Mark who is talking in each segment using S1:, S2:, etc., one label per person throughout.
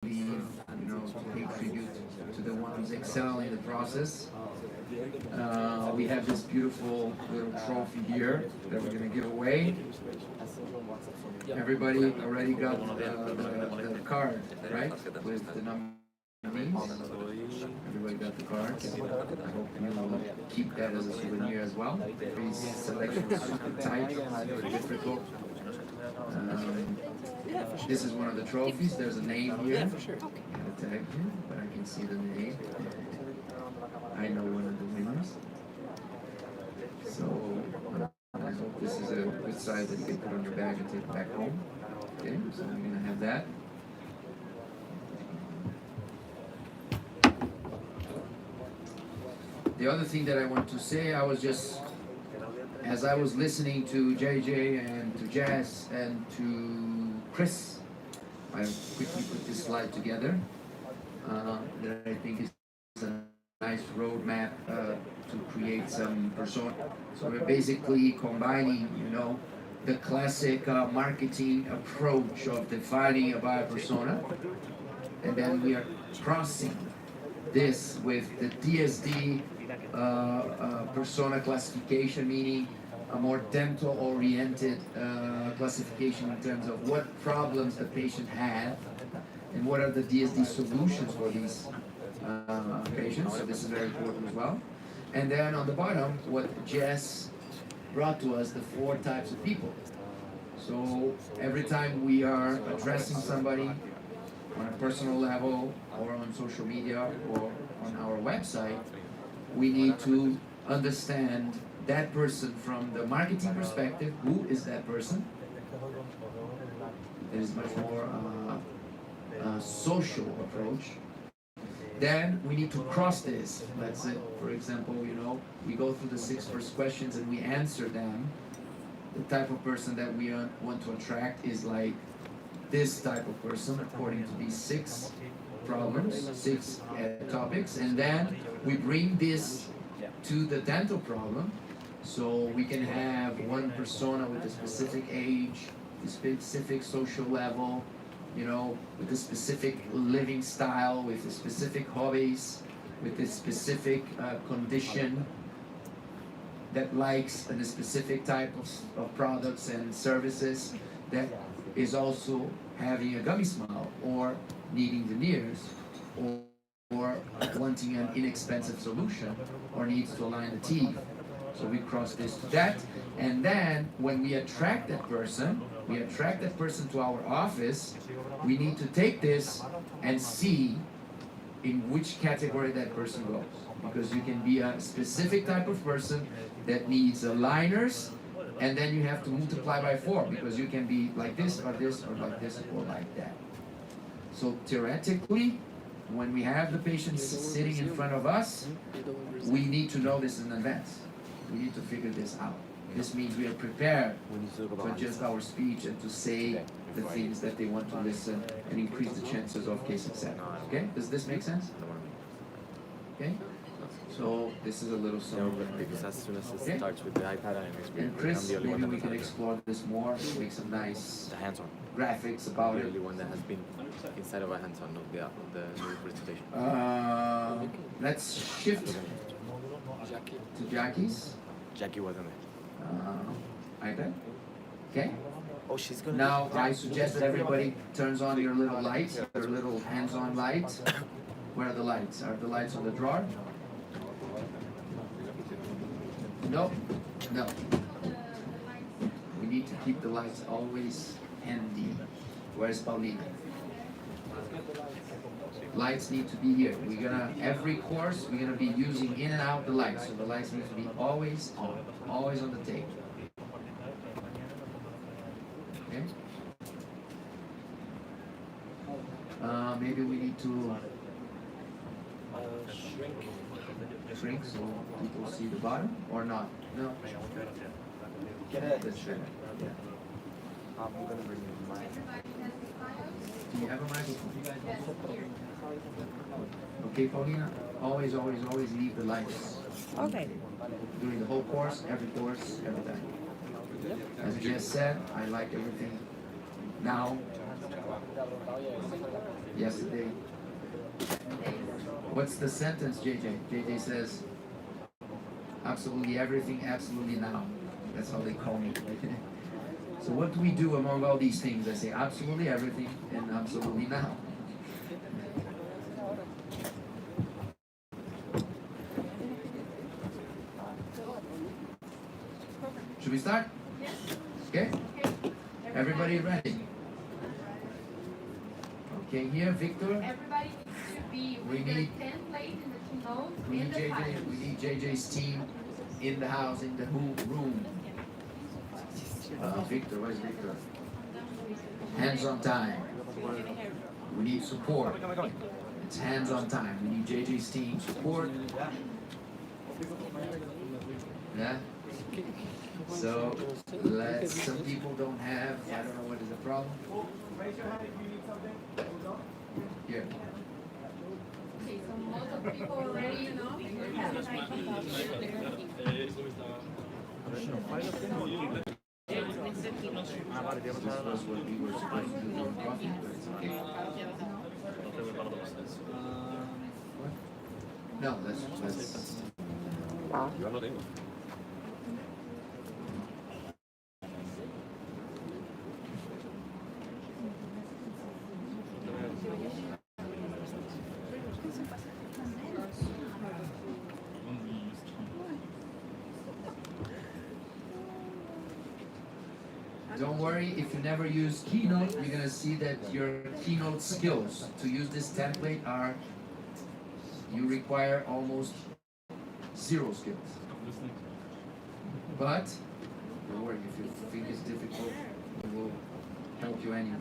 S1: pay tribute to the ones excelling in the process. We have this beautiful little trophy here that we're going to give away. Everybody already got the card, right? With the nominees. Everybody got the cards. I hope you will keep that as a souvenir as well. These selections are super tight, very difficult. This is one of the trophies. There's a name here. Yeah, for sure. A tag here, but I can see the name. I know one of the winners. So I hope this is a good size that you can put on your bag and take it back home. Okay, so we're gonna have that. The other thing that I want to say, as I was listening to JJ and to Jazz and to Chris, I quickly put this slide together that I think is a nice roadmap to create some persona. So we're basically combining, the classic marketing approach of defining a buyer persona, and then we are crossing this with the Dsd persona classification, meaning a more dental-oriented classification in terms of what problems the patient had and what are the Dsd solutions for these patients. So this is very important as well. And then on the bottom, what Jess brought to us, the 4 types of people. So every time we are addressing somebody on a personal level or on social media or on our website, we need to understand that person from the marketing perspective. Who is that person? It is much more social approach. Then we need to cross this. Let's say, for example, we go through the 6 first questions and we answer them. The type of person that we want to attract is like this type of person according to these 6 problems, 6 topics, and then we bring this to the dental problem. So we can have one persona with a specific age, a specific social level, with a specific living style, with a specific hobbies, with a specific condition that likes a specific type of products and services, that is also having a gummy smile or needing veneers or wanting an inexpensive solution or needs to align the teeth. So we cross this to that, and then when we attract that person to our office, we need to take this and see in which category that person goes. Because you can be a specific type of person that needs aligners, and then you have to multiply by 4, because you can be like this or this or like this or like that. So theoretically, when we have the patient sitting in front of us, we need to know this in advance. We need to figure this out. This means we are prepared to adjust our speech and to say the things that they want to listen and increase the chances of case acceptance. Okay? Does this make sense? Okay? So this is a little summary.
S2: Because as soon as it starts with the iPad
S1: and Chris, maybe we can explore this more, make some nice
S2: hands-on
S1: graphics about it.
S2: The only one that has been inside of a hands-on of the presentation.
S1: Let's shift to Jackie's.
S2: Jackie wasn't there.
S1: iPad. Okay.
S2: Oh, she's gonna.
S1: Now I suggest that everybody turns on your little lights, your little hands-on lights. Where are the lights? Are the lights on the drawer? No. We need to keep the lights always handy. Where's Paulina? Lights need to be here. Every course, we're gonna be using in and out the lights. So the lights need to be always on the table. Okay? Maybe we need to shrink so people see the bottom, or not? No.
S3: Get it.
S1: Yeah.
S3: I'm gonna bring you mine.
S1: Do you have a microphone? Okay, Paulina, always leave the lights.
S4: Okay.
S1: During the whole course, every time. As Jess said, I like everything now. yesterday. What's the sentence, JJ? JJ says, absolutely everything, absolutely now. That's how they call me. So what do we do among all these things? I say absolutely everything and absolutely now. Should we start? Yes. Okay? Everybody ready? Okay, here, Victor.
S4: Everybody needs to be with their template in the keynote and the files.
S1: We need JJ's team in the house, in the room. Victor, where's Victor? Hands on time. We need support. It's hands on time. We need JJ's team support. Yeah? So, some people don't have, I don't know what is the problem. Here.
S4: Okay, so most of the people already, you know, have an idea.
S1: This was what we were supposed to do for coffee, but it's okay. What? No, that's
S2: Yo no tengo.
S1: Don't worry, if you never use Keynote, you're gonna see that your Keynote skills to use this template are, you require almost 0 skills. But, don't worry, if you think it's difficult, it will help you anyway.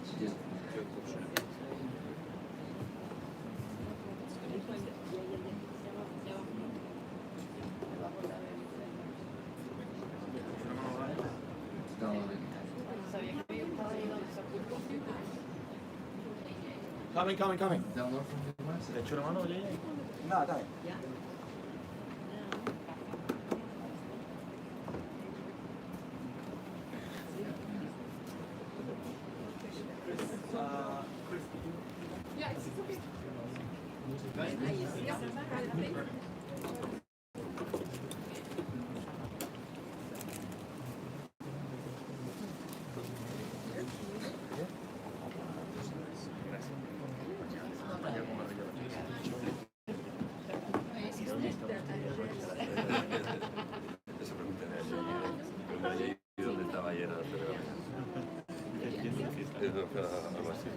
S1: She just
S2: Coming.
S1: download from the website.
S2: ¿Le echo la mano, JJ?
S3: No, dale.
S4: Yeah, it's okay.
S2: Eso pregúntale a JJ. Cuando JJ dónde estaba ayer a hacer algo así.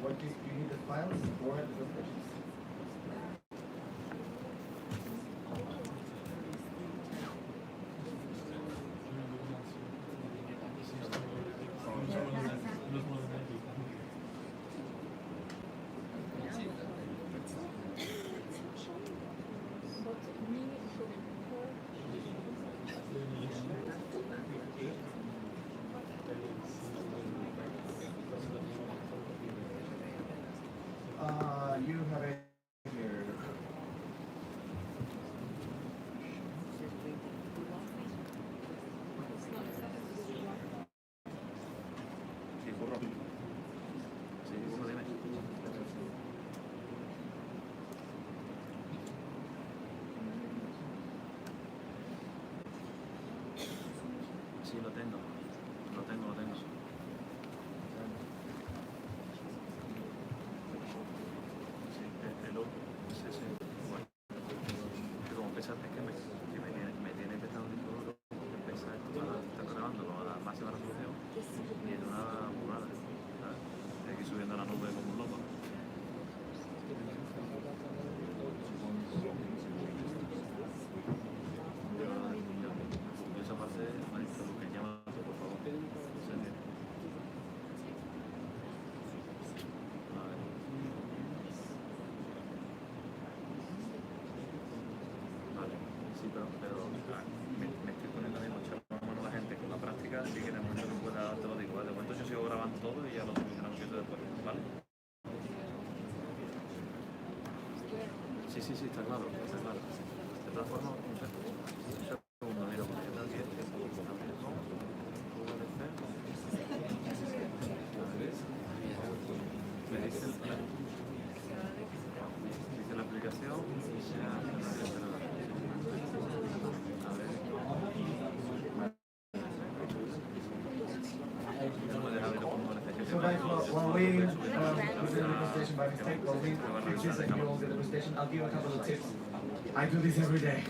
S1: What do you need the files or the pictures? You have it here.
S2: Sí, burro. Sí, burro, dime. Sí, lo tengo. Lo tengo. todo y ya lo solucionamos eso después, ¿vale? Sí, está claro, está claro. De todas formas, un segundo, mira, porque también me dice la aplicación y ya
S3: So guys, while we do the presentation by mistake, while we fix this and you all get the presentation, I'll give a couple of tips. I do this every day.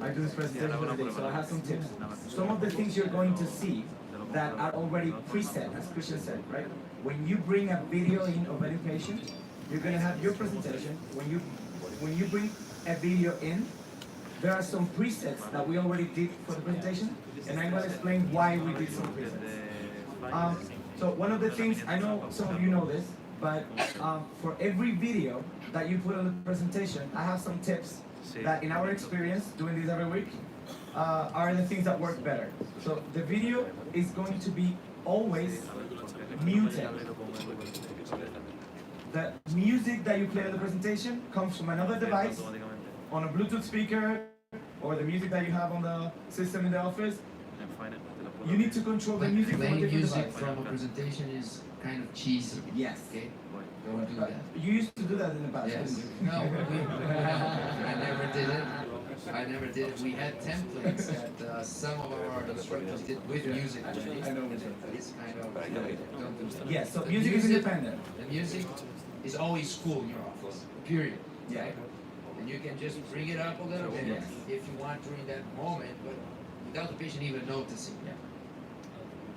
S3: I do this presentation every day, so I have some tips. Some of the things you're going to see that are already preset, as Christian said, right? When you bring a video in of any patient, you're going to have your presentation. When you bring a video in, there are some presets that we already did for the presentation, and I'm going to explain why we did some presets. So one of the things, I know some of you know this, but for every video that you put on the presentation, I have some tips that in our experience, doing this every week, are the things that work better. So the video is going to be always muted. The music that you play on the presentation comes from another device, on a Bluetooth speaker, or the music that you have on the system in the office. You need to control the music from a
S1: Playing
S3: different
S1: music
S3: device.
S1: from a presentation is kind of cheesy.
S3: Yes.
S1: Okay? Don't do that.
S3: You used to do that in the past.
S1: Yes.
S3: didn't you?
S1: No, I never did it. I never did it. We had templates that some of our instructors did with music.
S3: I know which one.
S1: But it's kind of don't do that.
S3: Yes, so
S1: The
S3: music is independent.
S1: The music is always cool in your office. Period.
S3: Yeah.
S1: And you can just bring it up a little bit
S3: Yes.
S1: if you want during that moment, but without the patient even noticing.
S3: Yeah.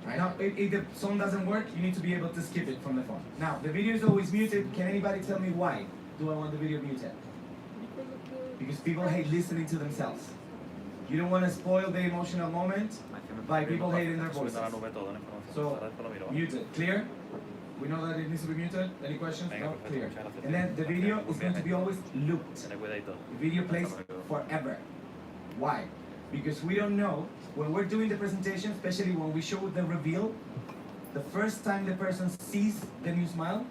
S1: Right?
S3: Now, if the song doesn't work, you need to be able to skip it from the phone. Now, the video is always muted. Can anybody tell me why do I want the video muted? Because people hate listening to themselves. You don't want to spoil the emotional moment by people hating their voices. So, muted. Clear? We know that it needs to be muted. Any questions? No? Clear. And then the video is going to be always looped. The video plays forever. Why? Because we don't know, when we're doing the presentation, especially when we show the reveal, the first time the person sees the new smile,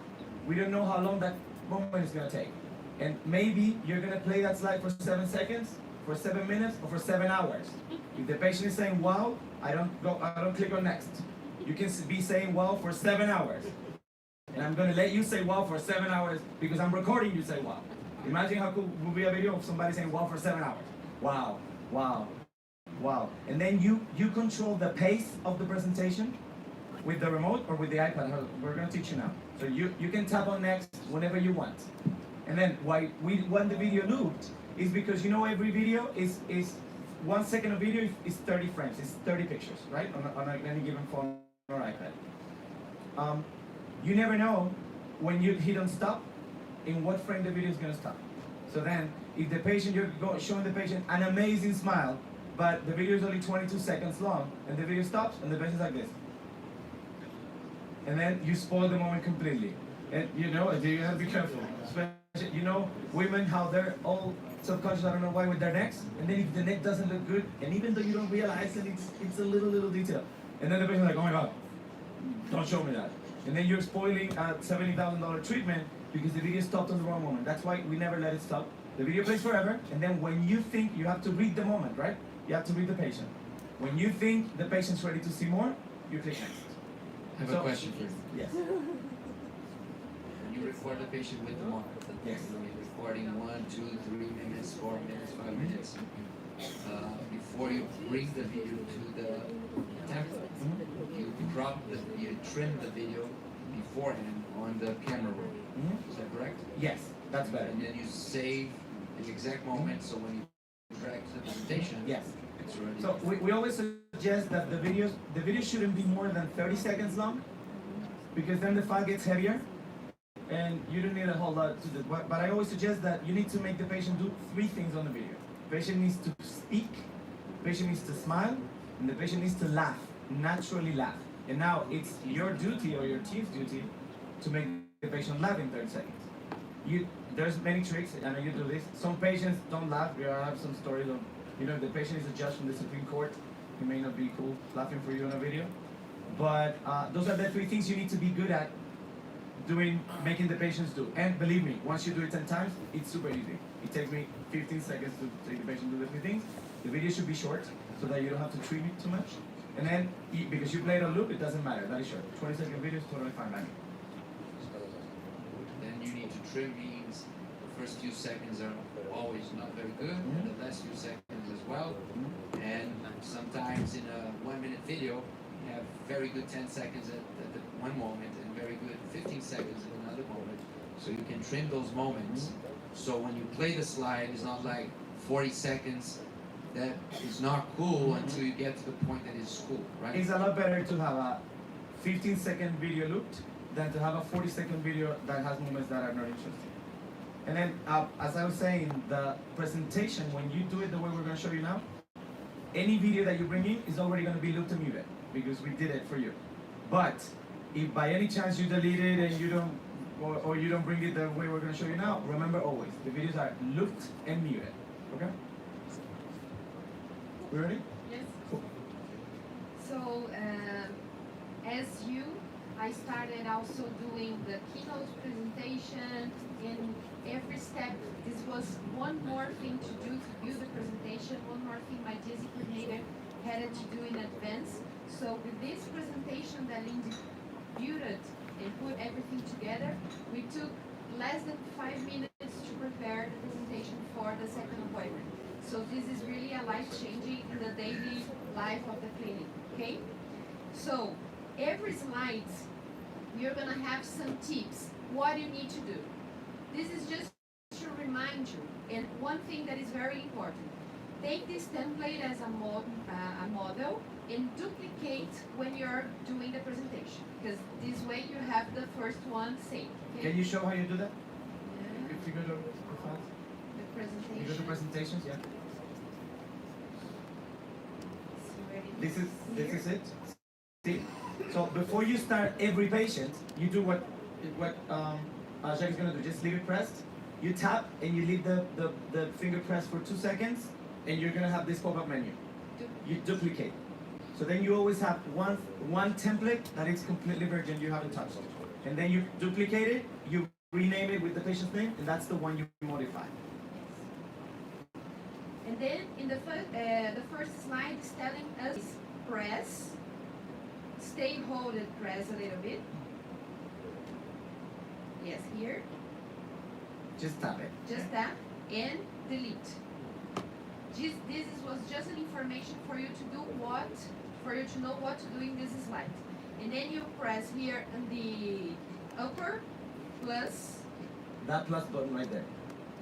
S3: we don't know how long that moment is going to take. And maybe you're going to play that slide for 7 seconds, for 7 minutes, or for 7 hours. If the patient is saying wow, I don't click on next. You can be saying wow for 7 hours. And I'm going to let you say wow for 7 hours because I'm recording you say wow. Imagine how cool would be a video of somebody saying wow for 7 hours. Wow, wow, wow. And then you control the pace of the presentation with the remote or with the iPad. We're going to teach you now. So you can tap on next whenever you want. And then why we want the video looped is because you know every video is 1 second of video is 30 frames. It's 30 pictures, right? On any given phone or iPad. You never know when you hit on stop in what frame the video is going to stop. So then, if the patient, you're showing the patient an amazing smile, but the video is only 22 seconds long, and the video stops, and the patient's like this. And then you spoil the moment completely. And you have to be careful. Especially, women, how they're all subconscious, I don't know why, with their necks. And then if the neck doesn't look good, and even though you don't realize it, it's a little detail. And then the patient's like, oh my God, don't show me that. And then you're spoiling a $70,000 treatment because the video stopped on the wrong moment. That's why we never let it stop. The video plays forever, and then when you think, you have to read the moment, right? You have to read the patient. When you think the patient's ready to see more, you click next.
S1: I have a question for you.
S3: Yes.
S1: When you record the patient with the monitor,
S3: Yes.
S1: you're recording 1, 2, 3 minutes, 4 minutes, 5 minutes. Before you bring the video to the template, you trim the video beforehand on the camera roll. Is that correct?
S3: Yes, that's better.
S1: And then you save the exact moment, so when you drag to the presentation,
S3: Yes.
S1: it's ready.
S3: So we always suggest that the video shouldn't be more than 30 seconds long, because then the file gets heavier, and you don't need a whole lot to do. But I always suggest that you need to make the patient do 3 things on the video. The patient needs to speak, the patient needs to smile, and the patient needs to laugh, naturally laugh. And now it's your duty or your team's duty to make the patient laugh in 30 seconds. There's many tricks, I know you do this. Some patients don't laugh. We have some stories of, if the patient is a judge from the Supreme Court, it may not be cool laughing for you on a video. But those are the 3 things you need to be good at doing, making the patients do. And believe me, once you do it 10 times, it's super easy. It takes me 15 seconds to take the patient do the 3 things. The video should be short so that you don't have to trim it too much. And then, because you play it on loop, it doesn't matter. That is short. 20-second video is totally fine by me.
S1: Then you need to trim means the first few seconds are always not very good, and the last few seconds as well. And sometimes in a 1-minute video, you have very good 10 seconds at the one moment and very good 15 seconds at another moment. So you can trim those moments. So when you play the slide, it's not like 40 seconds that is not cool until you get to the point that it's cool, right?
S3: It's a lot better to have a 15-second video looped than to have a 40-second video that has moments that are not interesting. And then, as I was saying, the presentation, when you do it the way we're going to show you now, any video that you bring in is already going to be looped and muted because we did it for you. But if by any chance you delete it and you don't, or you don't bring it the way we're going to show you now, remember always, the videos are looped and muted, okay? We ready?
S4: Yes.
S3: Cool.
S4: So, as you, I started also doing the keynote presentation. In every step, this was one more thing to do to build the presentation, one more thing my Dsd coordinator had to do in advance. So with this presentation that Lindy built and put everything together, we took less than 5 minutes to prepare the presentation for the second appointment. So this is really a life-changing in the daily life of the clinic, okay? So every slide, you're gonna have some tips, what you need to do. This is just to remind you, and one thing that is very important, take this template as a model and duplicate when you're doing the presentation, because this way you have the first one saved. Okay?
S3: Can you show how you do that?
S4: Yeah,
S3: If you go to the files?
S4: the presentation.
S3: You go to presentations, yeah.
S4: It's already
S3: This is
S4: here.
S3: it. See? So before you start every patient, you do what Jack is gonna do. Just leave it pressed. You tap and you leave the finger pressed for 2 seconds, and you're gonna have this pop-up menu. You duplicate. So then you always have one template that is completely virgin, you haven't touched. And then you duplicate it, you rename it with the patient's name, and that's the one you modify.
S4: And then in the first slide is telling us press, stay hold and press a little bit. Yes, here,
S3: Just tap it.
S4: just that, and delete. This was just an information for you to do for you to know what to do in this slide. And then you press here on the upper plus,
S3: That plus button right there.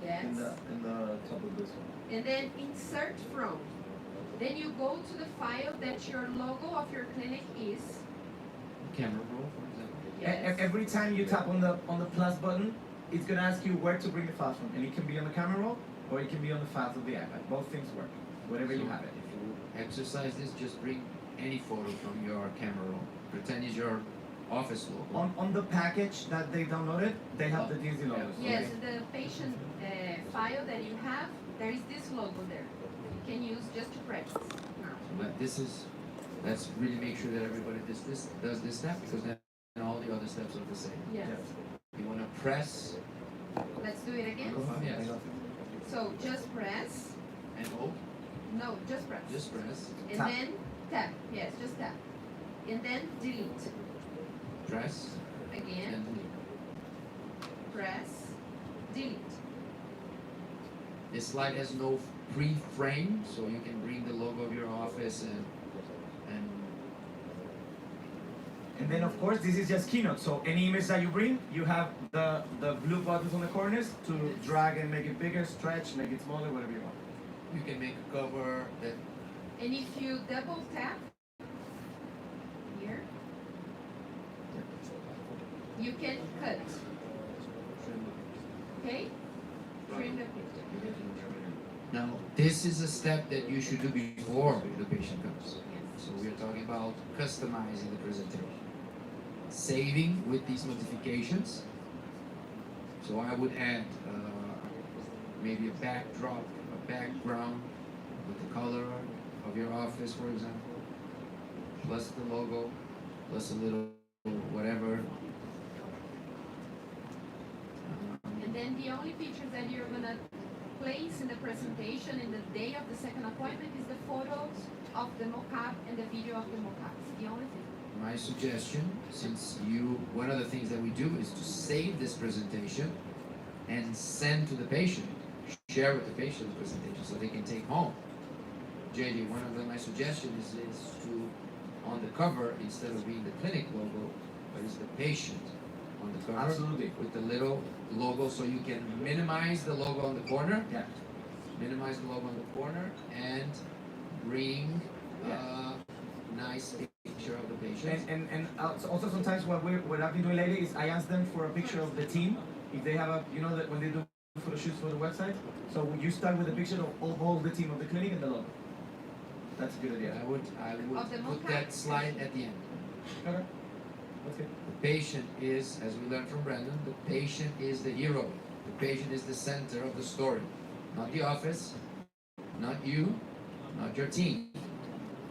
S4: yes,
S3: In the top of this one.
S4: and then insert from. Then you go to the file that your logo of your clinic is.
S1: Camera roll, for example.
S4: Yes.
S3: Every time you tap on the plus button, it's gonna ask you where to bring the files from, and it can be on the camera roll or it can be on the files of the iPad. Both things work, whatever you
S1: So
S3: have it.
S1: If you exercise this, just bring any photo from your camera roll. Pretend it's your office logo.
S3: On the package that they downloaded, they have the Dsd logo. so
S4: Yes,
S3: they-
S4: the patient file that you have, there is this logo there. You can use just to practice. Now,
S1: But let's really make sure that everybody does this step, because then all the other steps are the same.
S4: yes.
S1: You want to press
S4: Let's do it again.
S1: Yes.
S4: So just press.
S1: and hold,
S4: No, just press.
S1: just press,
S4: And
S3: Tap.
S4: then tap. Yes, just tap. And then delete.
S1: press,
S4: Again,
S1: and delete.
S4: press, delete.
S1: This slide has no pre-frame, so you can bring the logo of your office and
S3: And then of course this is just Keynote. So any image that you bring, you have the blue buttons on the corners to drag and make it bigger, stretch, make it smaller, whatever you want.
S1: you can make a cover that
S4: And if you double tap here, you can cut. Okay? Trim the picture.
S1: Now, this is a step that you should do before the patient comes. So we are talking about customizing the presentation. Saving with these modifications. So I would add maybe a backdrop, a background with the color of your office, for example, plus the logo. plus a little whatever.
S4: And then the only pictures that you're gonna place in the presentation in the day of the second appointment is the photos of the mock-up and the video of the mock-up. It's the only thing.
S1: My suggestion, since one of the things that we do is to save this presentation and send to the patient, share with the patient the presentation so they can take home. JD, my suggestion is to, on the cover, instead of being the clinic logo, but it's the patient on the cover.
S3: Absolutely.
S1: With the little logo, so you can minimize the logo on the corner.
S3: Yeah.
S1: Minimize the logo on the corner and bring nice picture of the patient.
S3: And also sometimes what I've been doing lately is I ask them for a picture of the team. If they have that when they do photo shoots for the website. So you start with a picture of all the team of the clinic and the logo. That's a good idea.
S1: I would put that slide at the end.
S3: Okay. That's good.
S1: The patient is, as we learned from Brandon, the patient is the hero. The patient is the center of the story. Not the office, not you, not your team.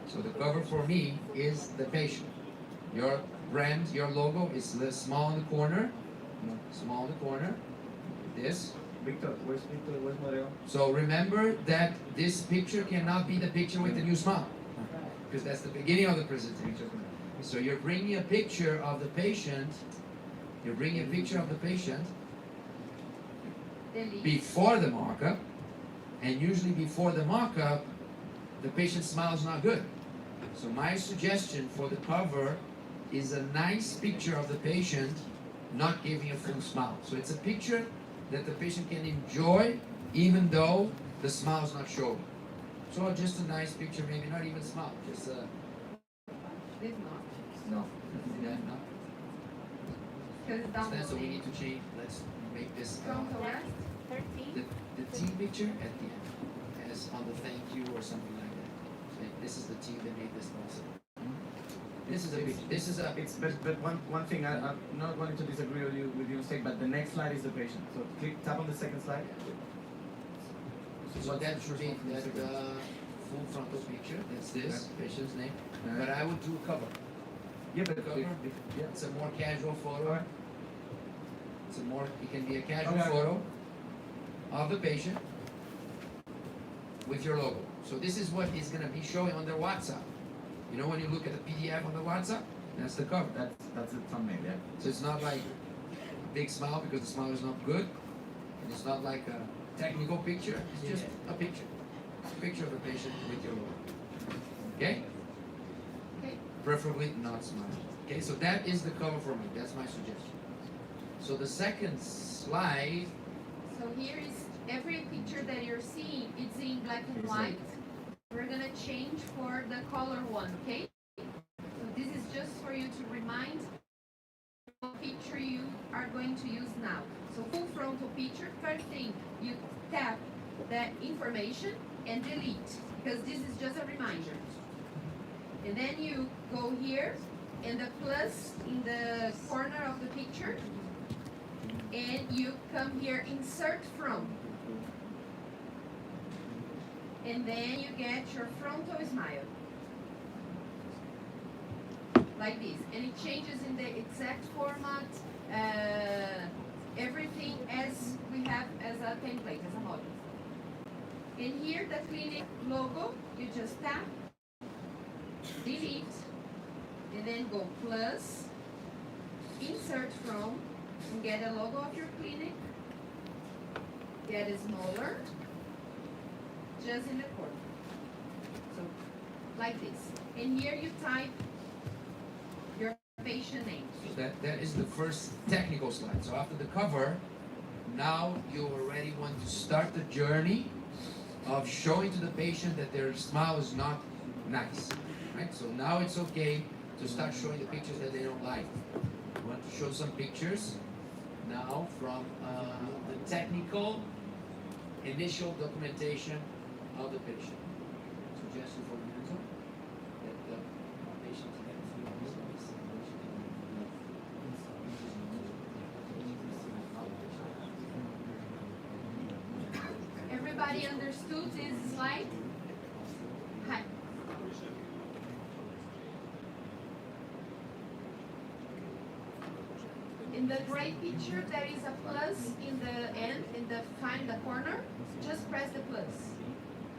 S1: So the cover for me is the patient. Your brand, your logo is small in the corner. Small in the corner. This.
S3: Victor? Where's Moreo?
S1: So remember that this picture cannot be the picture with the new smile, because that's the beginning of the presentation. So you're bringing a picture of the patient. You're bringing a picture of the patient before the mock-up, and usually before the mock-up, the patient's smile is not good. So my suggestion for the cover is a nice picture of the patient not giving a full smile. So it's a picture that the patient can enjoy even though the smile is not showing. So just a nice picture, maybe not even smile, just
S4: It's not.
S1: no. Yeah, no.
S4: Because it's down
S1: So we need to change. Let's make this
S4: From the left, 13.
S1: the team picture at the end, as on the thank you or something like that. Like, this is the team that made this possible. This is a picture. This is a.
S3: But one thing I'm not wanting to disagree with you mistake, but the next slide is the patient. So tap on the second slide.
S1: So that should be that full frontal picture. That's this patient's name. But I would do a cover.
S3: Yeah, but
S1: Cover. It's a more casual photo.
S3: Alright.
S1: It can be a casual
S3: Okay.
S1: photo of the patient with your logo. So this is what is going to be showing on their WhatsApp. You know when you look at the PDF on the WhatsApp, that's the cover.
S3: That's a thumbnail, yeah.
S1: So it's not like a big smile because the smile is not good, and it's not like a technical picture. It's just a picture of the patient with your logo. Okay?
S4: Okay.
S1: Preferably not smiling. Okay, so that is the cover for me. That's my suggestion. So the second slide.
S4: So here is every picture that you're seeing, it's in black and white. We're gonna change for the color one, okay? So this is just for you to remind what picture you are going to use now. So full frontal picture, first thing, you tap that information and delete, because this is just a reminder. And then you go here, and the plus in the corner of the picture, and you come here, insert from. And then you get your frontal smile. Like this. And it changes in the exact format, everything as we have as a template, as a model. And here, the clinic logo, you just tap, delete, and then go plus, insert from, and get a logo of your clinic. Get it smaller. Just in the corner. So, like this. And here you type your patient name.
S1: So that is the first technical slide. So after the cover, now you already want to start the journey of showing to the patient that their smile is not nice. Right? So now it's okay to start showing the pictures that they don't like. You want to show some pictures now from the technical initial documentation of the patient. Suggestion for Lorenzo that the patient
S4: Everybody understood this slide? Hi. in the gray picture, there is a plus in the end, find the corner. Just press the plus.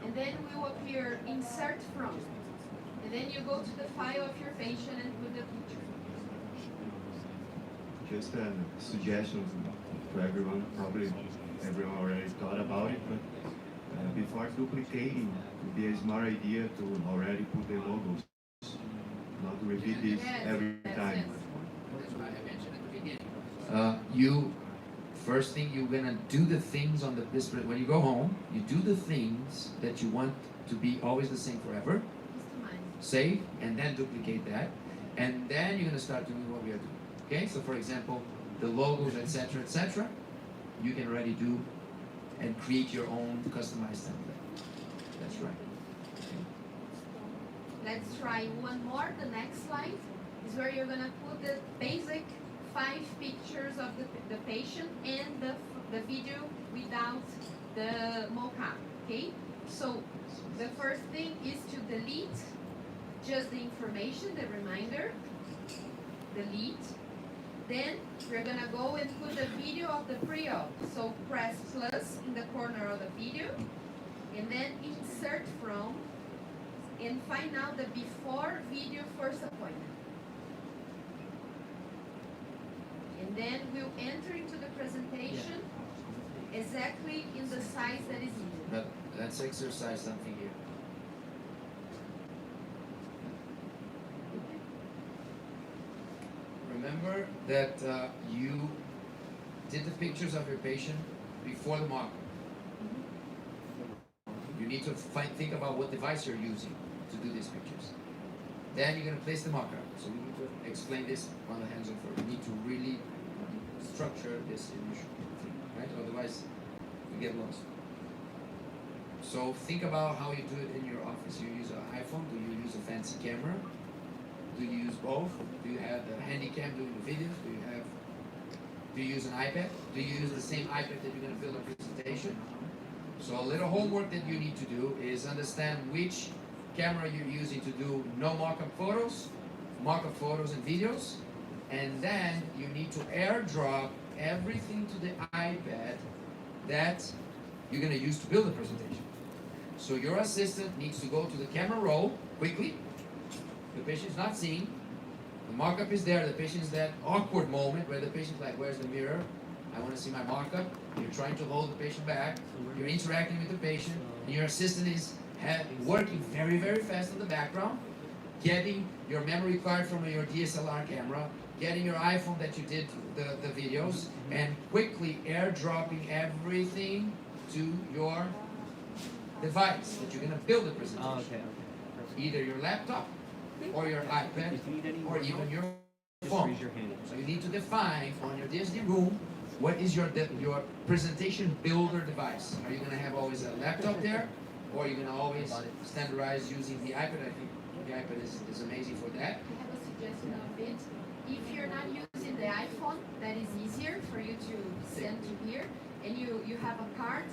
S4: And then will appear insert from. And then you go to the file of your patient and put the picture.
S5: Just a suggestion to everyone, probably everyone already thought about it, but before duplicating, it would be a smart idea to already put the logos, not to repeat this every time.
S1: That's what I mentioned at the beginning. First thing, you're gonna do the things on this, when you go home, you do the things that you want to be always the same forever. Save, and then duplicate that. And then you're gonna start doing what we are doing. Okay, so for example, the logos, etc., you can already do and create your own customized template. That's right. Okay.
S4: Let's try one more. The next slide is where you're gonna put the basic 5 pictures of the patient and the video without the mocap. Okay, so the first thing is to delete just the information, the reminder. Delete. Then we're gonna go and put the video of the pre-op. So press plus in the corner of the video, and then insert from, and find out the before video first appointment. And then we'll enter into the presentation exactly in the size that is needed.
S1: Let's exercise something here. Remember that you did the pictures of your patient before the mock-up. You need to think about what device you're using to do these pictures. Then you're going to place the mock-up. So we need to explain this on the hands-on first. We need to really structure this initial thing, right? Otherwise, we get lost. So think about how you do it in your office. You use an iPhone? Do you use a fancy camera? Do you use both? Do you have the handy cam doing the videos? Do you use an iPad? Do you use the same iPad that you're going to build a presentation? So a little homework that you need to do is understand which camera you're using to do no mock-up photos and videos, and then you need to airdrop everything to the iPad that you're going to use to build the presentation. So your assistant needs to go to the camera roll quickly. The patient's not seeing. The mock-up is there. The patient's that awkward moment where the patient's like, where's the mirror? I want to see my mock-up. You're trying to hold the patient back. You're interacting with the patient. And your assistant is working very, very fast in the background, getting your memory card from your DSLR camera, getting your iPhone that you did the videos, and quickly airdropping everything to your device that you're going to build the presentation.
S2: Oh, okay.
S1: Either your laptop, or your iPad, or even your phone. So you need to define on your Dsd room what is your presentation builder device. Are you going to have always a laptop there, or are you going to always standardize using the iPad? I think the iPad is amazing for that.
S4: I have a suggestion of it. If you're not using the iPhone, that is easier for you to send to here, and you have a card.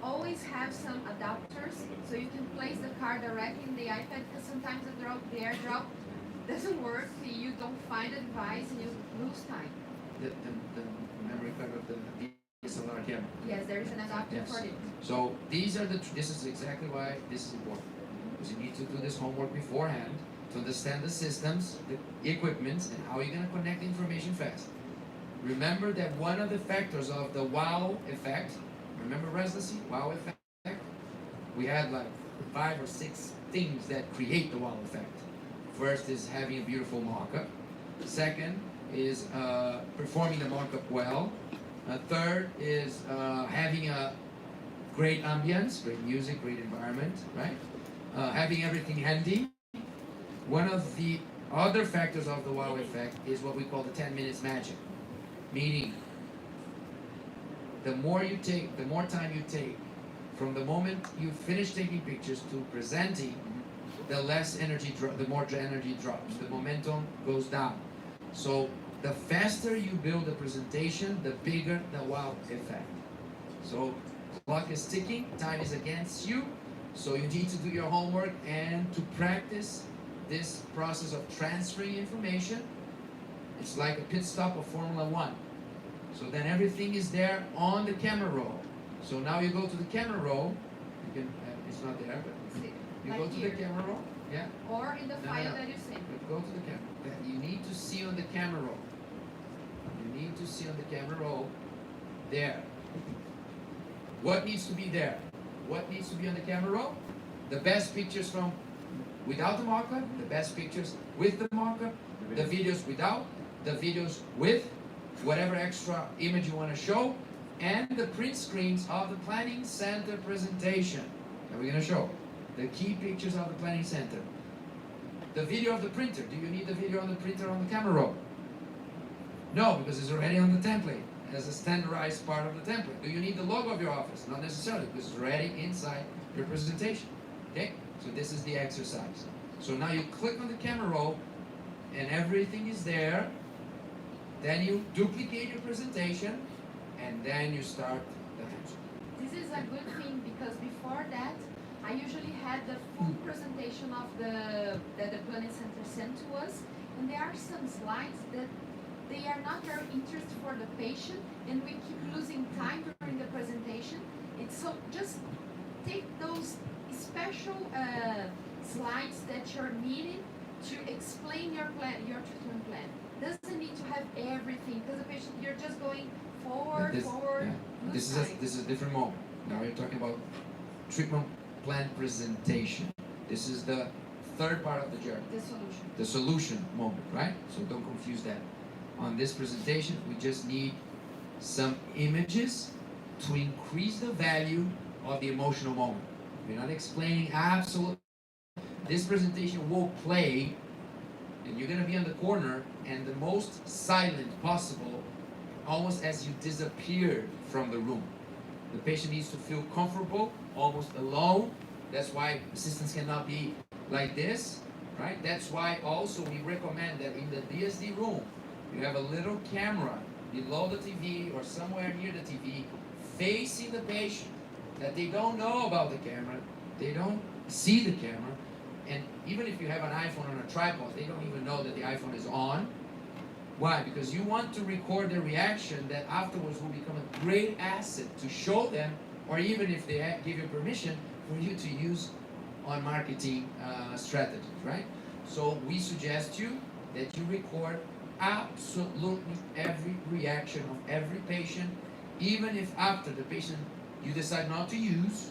S4: Always have some adapters so you can place the card directly in the iPad, because sometimes the AirDrop doesn't work, you don't find a device and you lose time.
S1: The memory card of the DSLR camera.
S4: Yes, there is an adapter for it.
S1: So this is exactly why this is important. Because you need to do this homework beforehand to understand the systems, the equipment, and how you're going to connect information fast. Remember that one of the factors of the wow effect, remember residency, wow effect? We had like 5 or 6 things that create the wow effect. First is having a beautiful mock-up. Second is performing the mock-up well. Third is having a great ambience, great music, great environment, right? Having everything handy. One of the other factors of the wow effect is what we call the 10 minutes magic. Meaning, the more time you take from the moment you finish taking pictures to presenting, the more energy drops. The momentum goes down. So the faster you build a presentation, the bigger the wow effect. So clock is ticking, time is against you. So you need to do your homework and to practice this process of transferring information. It's like a pit stop of Formula 1. So then everything is there on the camera roll. So now you go to the camera roll. You can, it's not there, but you
S4: Like
S1: go to
S4: here.
S1: the camera roll. Yeah.
S4: Or in the
S1: No,
S4: file
S1: no.
S4: that you sent.
S1: But go to the camera. You need to see on the camera roll. You need to see on the camera roll there. What needs to be there? What needs to be on the camera roll? The best pictures from without the marker, the best pictures with the marker, the videos without, the videos with, whatever extra image you want to show, and the print screens of the planning center presentation that we're going to show. The key pictures of the planning center. The video of the printer. Do you need the video on the printer on the camera roll? No, because it's already on the template as a standardized part of the template. Do you need the logo of your office? Not necessarily, because it's already inside your presentation. Okay? So this is the exercise. So now you click on the camera roll and everything is there. Then you duplicate your presentation and then you start the hands-on.
S4: This is a good thing because before that, I usually had the full presentation of that the planning center sent to us, and there are some slides that they are not very interesting for the patient, and we keep losing time during the presentation. It's so just take those special slides that you're needing to explain your plan, your treatment plan. Doesn't need to have everything because the patient you're just going forward.
S1: Yeah.
S4: lose
S1: This is
S4: time.
S1: a different moment. Now you're talking about treatment plan presentation. This is the third part of the journey.
S4: The solution.
S1: The solution moment, right? So don't confuse that. On this presentation, we just need some images to increase the value of the emotional moment. We're not explaining absolutely. This presentation will play, and you're gonna be on the corner, and the most silent possible, almost as you disappear from the room. The patient needs to feel comfortable, almost alone. That's why assistants cannot be like this, right? That's why also we recommend that in the DSD room, you have a little camera below the TV or somewhere near the TV facing the patient, that they don't know about the camera, they don't see the camera, and even if you have an iPhone on a tripod, they don't even know that the iPhone is on. Why? Because you want to record the reaction that afterwards will become a great asset to show them, or even if they give you permission, for you to use on marketing strategies, right? So we suggest you that you record absolutely every reaction of every patient, even if after the patient you decide not to use,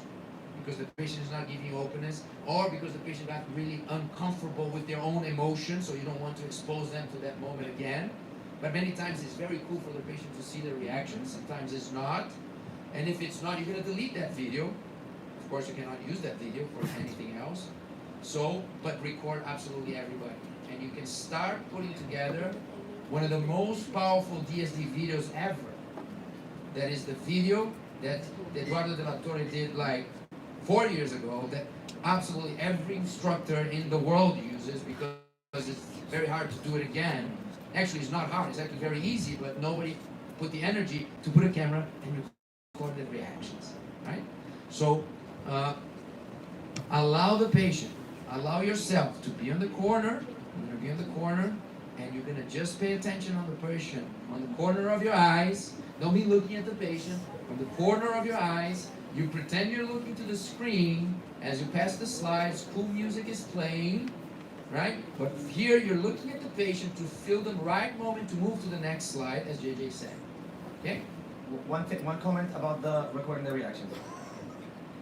S1: because the patient is not giving you openness, or because the patient got really uncomfortable with their own emotions, so you don't want to expose them to that moment again. But many times it's very cool for the patient to see the reaction, sometimes it's not. And if it's not, you're gonna delete that video. Of course, you cannot use that video for anything else. So, but record absolutely everybody. And you can start putting together one of the most powerful DSD videos ever. That is the video that Eduardo de la Torre did like 4 years ago, that absolutely every instructor in the world uses, because it's very hard to do it again. Actually, it's not hard, it's actually very easy, but nobody put the energy to put a camera and record the reactions, right? So, allow the patient, allow yourself to be on the corner. You're gonna be on the corner, and you're gonna just pay attention on the patient, on the corner of your eyes. Don't be looking at the patient. From the corner of your eyes, you pretend you're looking to the screen. As you pass the slides, cool music is playing, right? But here you're looking at the patient to feel the right moment to move to the next slide, as JJ said. Okay?
S3: One comment about the recording the reactions.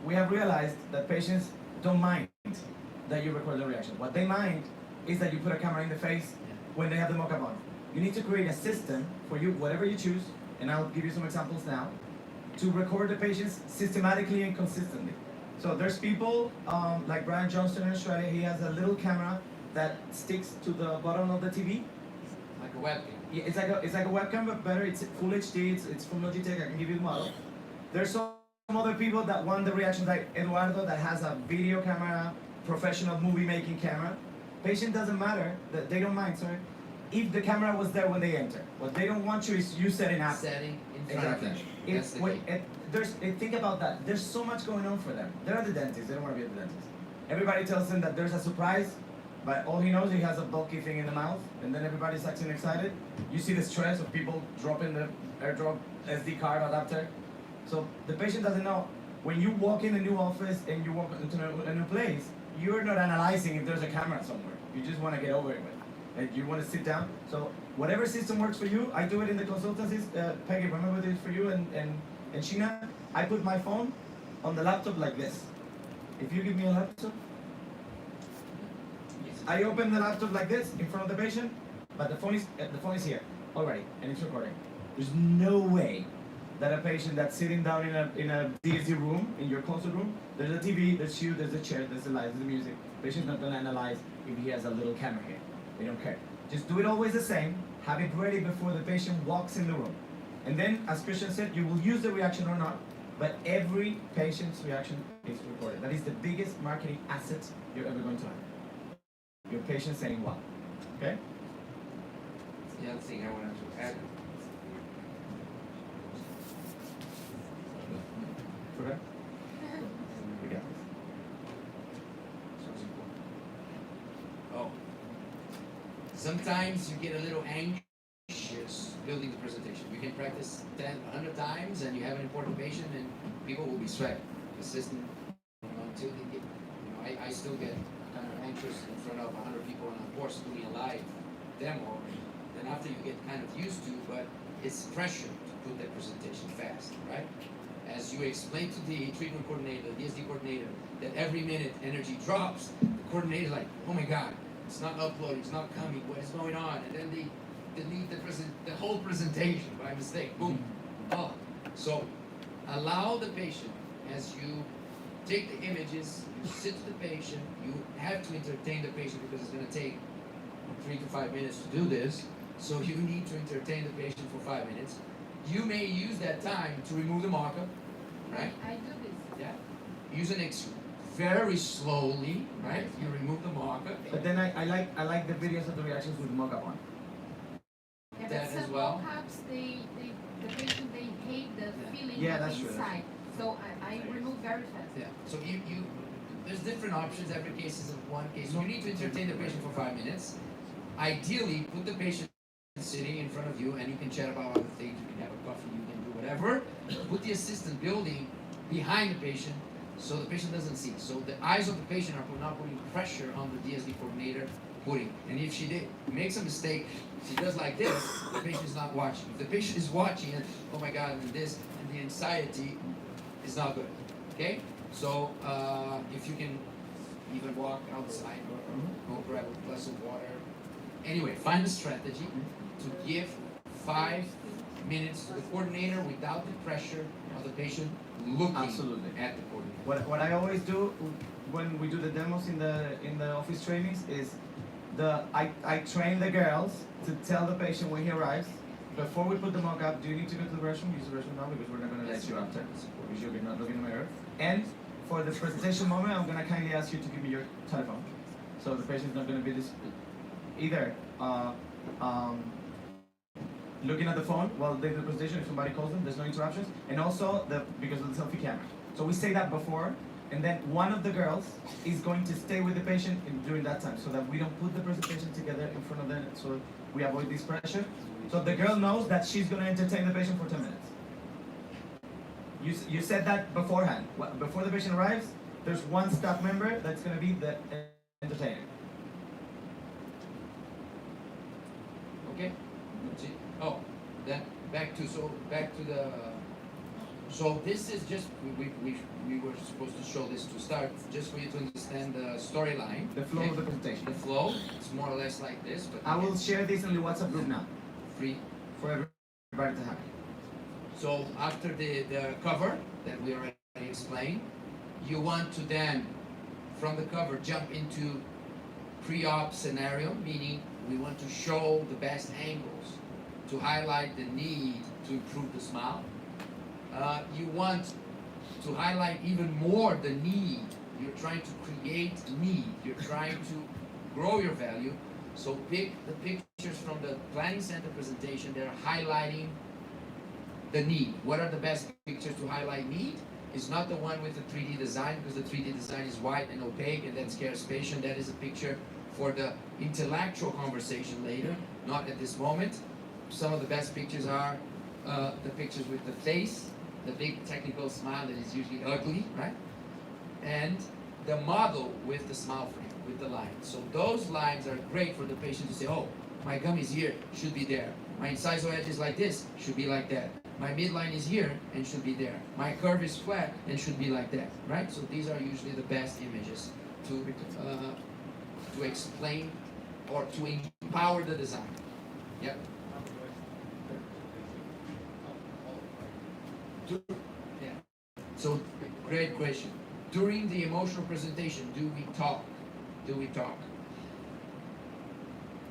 S3: We have realized that patients don't mind that you record the reaction. What they mind is that you put a camera in the face when they have the mock-up on. You need to create a system for you, whatever you choose, and I'll give you some examples now, to record the patients systematically and consistently. So there's people like Brian Johnston in Australia. He has a little camera that sticks to the bottom of the TV.
S1: Like a webcam.
S3: Yeah, it's like a webcam, but better. It's full HD. It's from Logitech. I can give you the model. There's some other people that want the reactions, like Eduardo, that has a video camera, professional movie making camera. Patient doesn't matter. That they don't mind. Sorry, if the camera was there when they enter. What they don't want you is you setting up.
S1: Setting in front of them. That's the key.
S3: Think about that. There's so much going on for them. They're at the dentist. They don't want to be at the dentist. Everybody tells them that there's a surprise but all he knows, he has a bulky thing in the mouth, and then everybody's acting excited. You see the stress of people dropping the AirDrop SD card adapter. So the patient doesn't know. When you walk in a new office and you walk into a new place, you're not analyzing if there's a camera somewhere. You just want to get over it with. And you want to sit down. So whatever system works for you, I do it in the consultancies. Peggy, remember this for you and Sheena? I put my phone on the laptop like this. If you give me a laptop, I open the laptop like this in front of the patient, but the phone is here already and it's recording. There's no way that a patient that's sitting down in a Dsd room, in your consult room, there's a TV, there's you, there's a chair, there's the lights, there's the music. The patient's not gonna analyze if he has a little camera here. They don't care. Just do it always the same. Have it ready before the patient walks in the room. And then, as Christian said, you will use the reaction or not, but every patient's reaction is recorded. That is the biggest marketing asset you're ever going to have. Your patient saying wow. Okay?
S1: The other thing I wanted to add.
S3: Okay? We got this.
S1: Oh. Sometimes you get a little anxious building the presentation. You can practice 10, 100 times and you have an important patient and people will be sweating. Assistant, until they get, I still get kind of anxious in front of 100 people and of course doing a live demo. Then after you get kind of used to, but it's pressure to put that presentation fast, right? As you explain to the treatment coordinator, the Dsd coordinator, that every minute energy drops, the coordinator's like, oh my God, it's not uploading, it's not coming, what is going on? And then they delete the whole presentation by mistake, boom. Oh. So allow the patient, as you take the images, you sit to the patient, you have to entertain the patient because it's going to take 3 to 5 minutes to do this. So you need to entertain the patient for 5 minutes. You may use that time to remove the mock-up, right?
S4: I do this.
S1: Yeah. Use an X very slowly, right? You remove the mock-up.
S3: But then I like the videos of the reactions with mock-up on.
S4: Yeah,
S1: That
S4: but
S1: as
S4: some
S1: well.
S4: mock-ups, the patient, they hate the feeling
S3: Yeah,
S4: of
S3: that's true, that's
S4: inside. So I remove very fast.
S1: Yeah. So you there's different options. Every case is one case. You need to entertain the patient for 5 minutes. Ideally, put the patient sitting in front of you and you can chat about other things. You can have a coffee, you can do whatever. Put the assistant building behind the patient so the patient doesn't see. So the eyes of the patient are not putting pressure on the Dsd coordinator putting. And if she makes a mistake, she does like this, the patient is not watching. If the patient is watching and oh my God, and this, and the anxiety is not good. Okay? So if you can even walk outside or go grab a glass of water. Anyway, find a strategy to give 5 minutes to the coordinator without the pressure of the patient looking
S3: Absolutely.
S1: at the coordinator.
S3: What I always do when we do the demos in the office trainings is I train the girls to tell the patient when he arrives, before we put the mock-up, do you need to go to the restroom? Use the restroom now because we're not going to let you after, because you're not looking in the mirror. And for the presentation moment, I'm going to kindly ask you to give me your telephone. So the patient's not going to be either looking at the phone while they do the presentation. If somebody calls them, there's no interruptions. And also because of the selfie camera. So we say that before, and then one of the girls is going to stay with the patient during that time, so that we don't put the presentation together in front of them, so we avoid this pressure. So the girl knows that she's going to entertain the patient for 10 minutes. You said that beforehand. Before the patient arrives, there's one staff member that's going to be the entertainer.
S1: Okay? Oh, then back to the. So this is just we were supposed to show this to start, just for you to understand the storyline.
S3: The flow of the presentation.
S1: The flow. It's more or less like this, but
S3: I will share this in the WhatsApp group now.
S1: Free
S3: for everybody to have.
S1: So after the cover that we already explained, you want to then, from the cover, jump into pre-op scenario, meaning we want to show the best angles to highlight the need to improve the smile. You want to highlight even more the need. You're trying to create need. You're trying to grow your value. So pick the pictures from the planning center presentation. They're highlighting the need. What are the best pictures to highlight need? It's not the one with the 3D design, because the 3D design is white and opaque and that scares patient. That is a picture for the intellectual conversation later, not at this moment. Some of the best pictures are the pictures with the face, the big technical smile that is usually ugly, right? And the model with the smile frame, with the lines. So those lines are great for the patient to say, oh, my gum is here, should be there. My incisal edge is like this, should be like that. My midline is here and should be there. My curve is flat and should be like that, right? So these are usually the best images to explain or to empower the design. Yep. Yeah. So great question. During the emotional presentation, do we talk? Do we talk?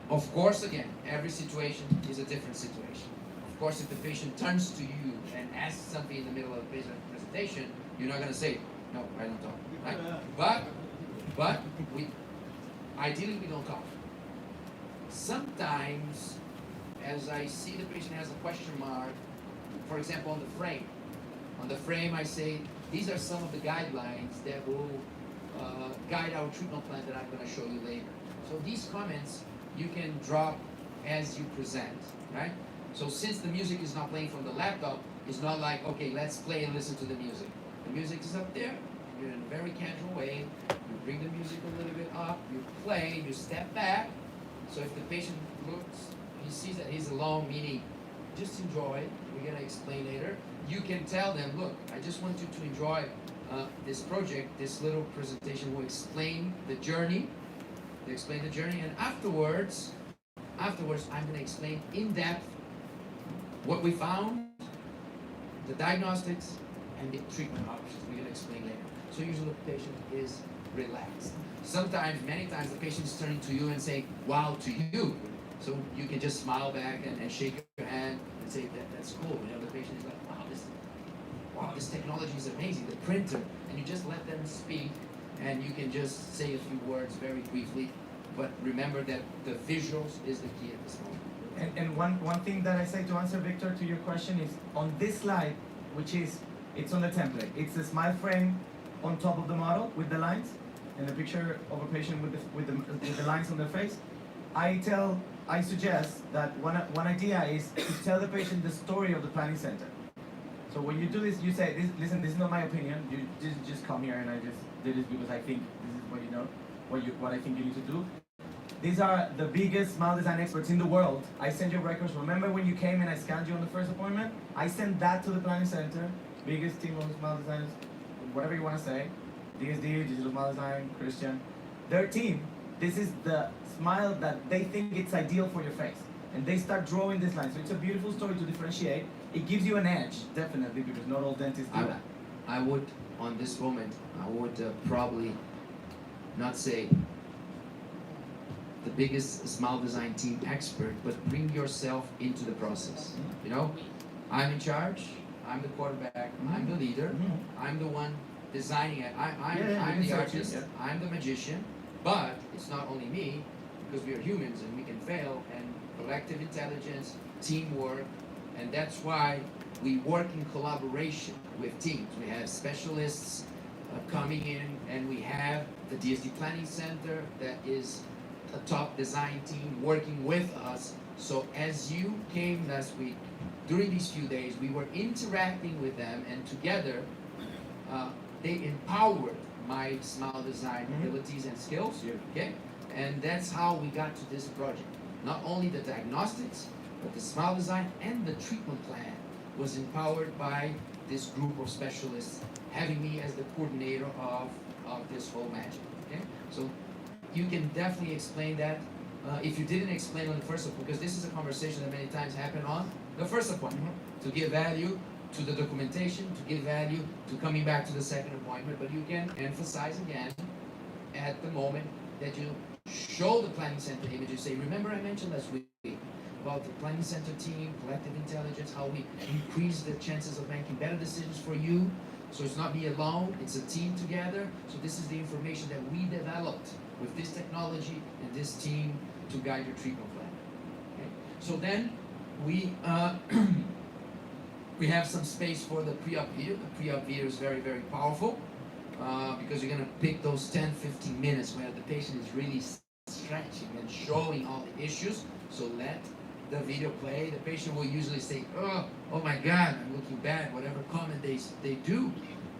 S1: Of course, again, every situation is a different situation. Of course, if the patient turns to you and asks something in the middle of the patient presentation, you're not going to say, no, I don't talk, right? But ideally we don't talk. Sometimes, as I see the patient has a question mark, for example, on the frame I say, these are some of the guidelines that will guide our treatment plan that I'm going to show you later. So these comments you can drop as you present, right? So since the music is not playing from the laptop, it's not like, okay, let's play and listen to the music. The music is up there, you're in a very casual way, you bring the music a little bit up, you play, you step back. So if the patient looks, he sees that he's alone, meaning just enjoy, we're going to explain later. You can tell them, look, I just want you to enjoy this project, this little presentation will explain the journey, and afterwards I'm going to explain in depth what we found, the diagnostics, and the treatment options. We're going to explain later. So usually the patient is relaxed. Sometimes, many times, the patient is turning to you and saying, wow, to you. So you can just smile back and shake your hand and say, that's cool. You know, the patient is like, wow, this technology is amazing, the printer. And you just let them speak, and you can just say a few words very briefly. But remember that the visuals is the key at this moment.
S3: And one thing that I say to answer, Victor, to your question is, on this slide, which is, it's on the template. It's a smile frame on top of the model with the lines, and a picture of a patient with the lines on their face. I suggest that one idea is to tell the patient the story of the planning center. So when you do this, you say, listen, this is not my opinion. You just come here and I just did this because I think this is what you know, what I think you need to do. These are the biggest smile design experts in the world. I send you records. Remember when you came and I scanned you on the first appointment? I sent that to the planning center. Biggest team of smile designers, whatever you want to say. DSD, Digital Smile Design, Christian. Their team, this is the smile that they think it's ideal for your face. And they start drawing this line. So it's a beautiful story to differentiate. It gives you an edge, definitely, because not all dentists do that.
S1: I would, on this moment, I would probably not say the biggest smile design team expert, but bring yourself into the process. You know, I'm in charge, I'm the quarterback, I'm the leader, I'm the one designing it, I'm the artist, I'm the magician, but it's not only me, because we are humans and we can fail, and collective intelligence, teamwork, and that's why we work in collaboration with teams. We have specialists coming in, and we have the DSD Planning Center that is a top design team working with us. So as you came last week, during these few days, we were interacting with them, and together they empowered my smile design abilities and skills, okay? And that's how we got to this project. Not only the diagnostics, but the smile design and the treatment plan was empowered by this group of specialists, having me as the coordinator of this whole magic, okay? So you can definitely explain that. If you didn't explain on the first appointment, because this is a conversation that many times happen on the first appointment, to give value to the documentation, to give value to coming back to the second appointment, but you can emphasize again at the moment that you show the planning center image. You say, remember I mentioned last week about the planning center team, collective intelligence, how we increase the chances of making better decisions for you. So it's not me alone, it's a team together. So this is the information that we developed with this technology and this team to guide your treatment plan. Okay? So then we we have some space for the pre-op video. The pre-op video is very, very powerful because you're going to pick those 10-15 minutes where the patient is really stretching and showing all the issues. So let the video play. The patient will usually say, oh my God, I'm looking bad, whatever comment they do.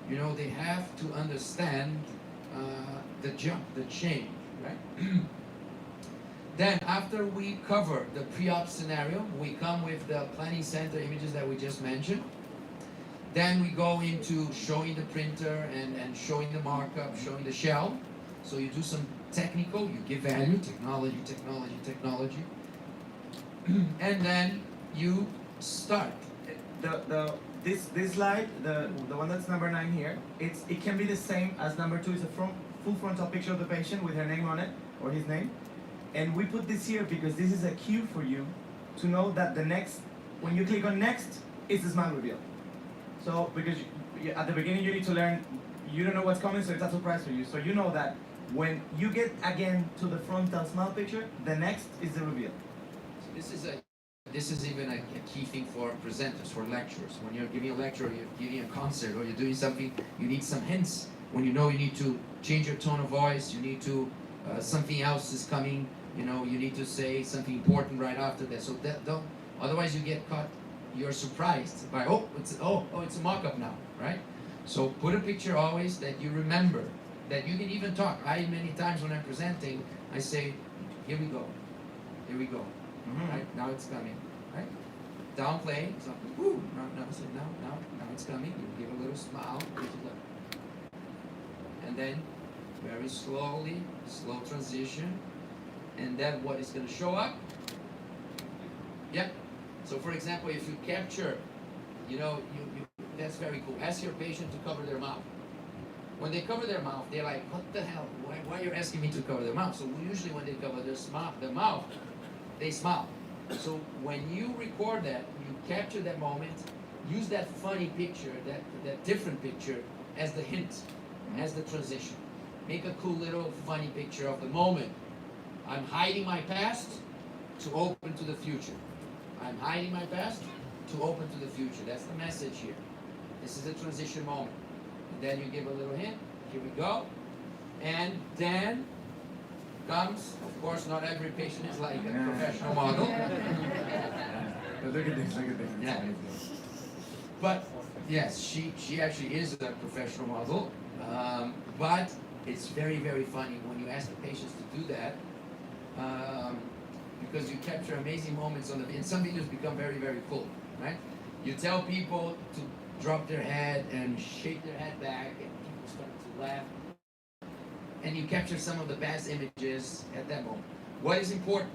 S1: You know, they have to understand the jump, the change, right? Then after we cover the pre-op scenario, we come with the planning center images that we just mentioned. Then we go into showing the printer and showing the markup, showing the shell. So you do some technical, you give value, technology, technology. And then you start.
S3: This slide, the one that's number 9 here, it can be the same as number 2. It's a full frontal picture of the patient with her name on it, or his name. And we put this here because this is a cue for you to know that the next, when you click on next, it's the smile reveal. So, because at the beginning you need to learn, you don't know what's coming, so it's a surprise for you. So you know that when you get again to the frontal smile picture, the next is the reveal.
S1: So this is even a key thing for presenters, for lecturers. When you're giving a lecture, or you're giving a concert, or you're doing something, you need some hints. When you know you need to change your tone of voice, you need to, something else is coming, you know, you need to say something important right after that. So don't, otherwise you get caught, you're surprised by, it's a mock-up now, right? So put a picture always that you remember, that you can even talk. Many times when I'm presenting, I say, here we go. Right? Now it's coming, right? Downplay, so, now it's coming. You give a little smile, and then very slowly, slow transition, and then what is going to show up? Yep. So for example, if you capture, you know, that's very cool. Ask your patient to cover their mouth. When they cover their mouth, they're like, what the hell? Why are you asking me to cover their mouth? So usually when they cover their mouth, they smile. So when you record that, you capture that moment, use that funny picture, that different picture as the hint, as the transition. Make a cool little funny picture of the moment. I'm hiding my past to open to the future. I'm hiding my past to open to the future. That's the message here. This is a transition moment. And then you give a little hint. Here we go. And then comes, of course, not every patient is like a professional model.
S3: Look at this.
S1: Yeah. But yes, she actually is a professional model. But it's very, very funny when you ask the patients to do that. Because you capture amazing moments and some videos become very, very cool, right? You tell people to drop their head and shake their head back, and people start to laugh. And you capture some of the best images at that moment. What is important?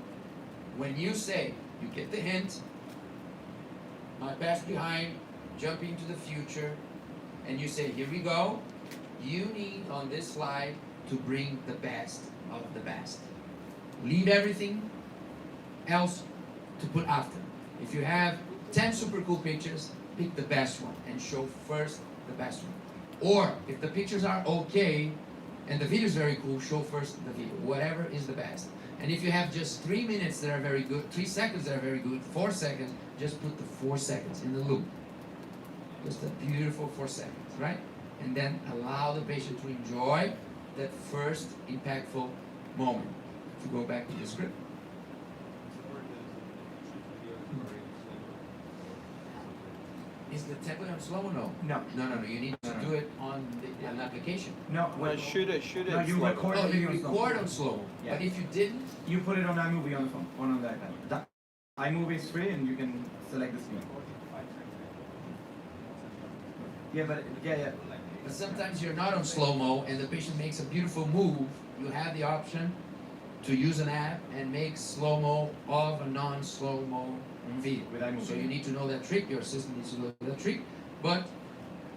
S1: When you say, you get the hint, my past behind, jumping into the future, and you say, here we go, you need on this slide to bring the best of the best. Leave everything else to put after. If you have 10 super cool pictures, pick the best one and show first the best one. Or if the pictures are okay and the video is very cool, show first the video. Whatever is the best. And if you have just 3 minutes that are very good, 3 seconds that are very good, 4 seconds, just put the 4 seconds in the loop. Just a beautiful 4 seconds, right? And then allow the patient to enjoy that first impactful moment. To go back to the script. Is the template on slow or no?
S3: No.
S1: You need to do it on an application.
S3: No.
S2: Well, shoot it.
S3: No, you
S2: slow.
S3: record
S1: Oh,
S3: the
S1: you
S3: video
S1: record on slow.
S3: Yeah.
S1: But if you didn't,
S3: you put it on iMovie on the phone, on the iPad. That iMovie is free, and you can select the screen. Yeah.
S1: but sometimes you're not on slow-mo and the patient makes a beautiful move, you have the option to use an app and make slow-mo of a non-slow-mo video.
S3: With iMovie.
S1: So you need to know that trick, your assistant needs to know that trick. But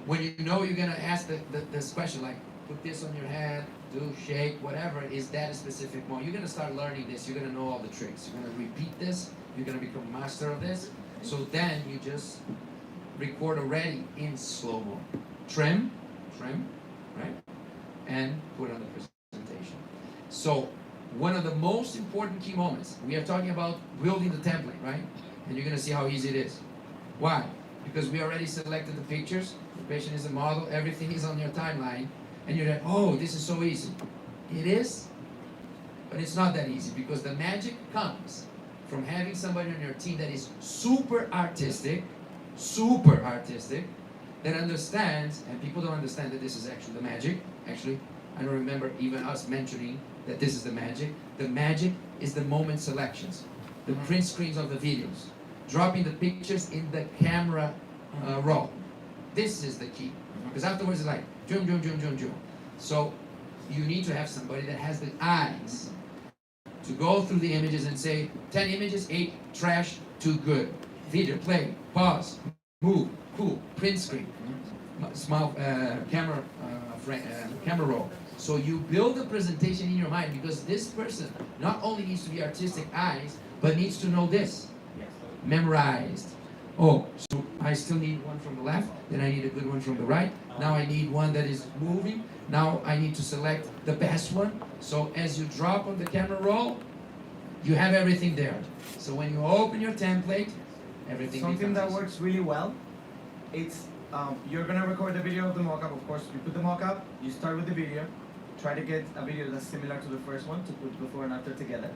S1: when you know you're gonna ask this question, like put this on your head, do shake, whatever, is that a specific moment? You're gonna start learning this, you're gonna know all the tricks. You're gonna repeat this, you're gonna become a master of this. So then you just record already in slow-mo. Trim, right? And put on the presentation. So one of the most important key moments, we are talking about building the template, right? And you're gonna see how easy it is. Why? Because we already selected the pictures, the patient is a model, everything is on your timeline, and you're like, oh, this is so easy. It is, But it's not that easy because the magic comes from having somebody on your team that is super artistic, that understands, and people don't understand that this is actually the magic. Actually, I don't remember even us mentioning that this is the magic. The magic is the moment selections, the print screens of the videos, dropping the pictures in the camera roll. This is the key. Because afterwards it's like, zoom. So you need to have somebody that has the eyes to go through the images and say, 10 images, 8 trash, 2 good. Video, play, pause, move, cool, print screen, small camera roll. So you build a presentation in your mind because this person not only needs to be artistic eyes, but needs to know this, memorized. Oh, so I still need one from the left, then I need a good one from the right. Now I need one that is moving. Now I need to select the best one. So as you drop on the camera roll, you have everything there. So when you open your template, everything
S3: Something that
S1: becomes-
S3: works really well, it's you're gonna record the video of the mock-up. Of course, you put the mock-up, you start with the video, try to get a video that's similar to the first one to put before and after together.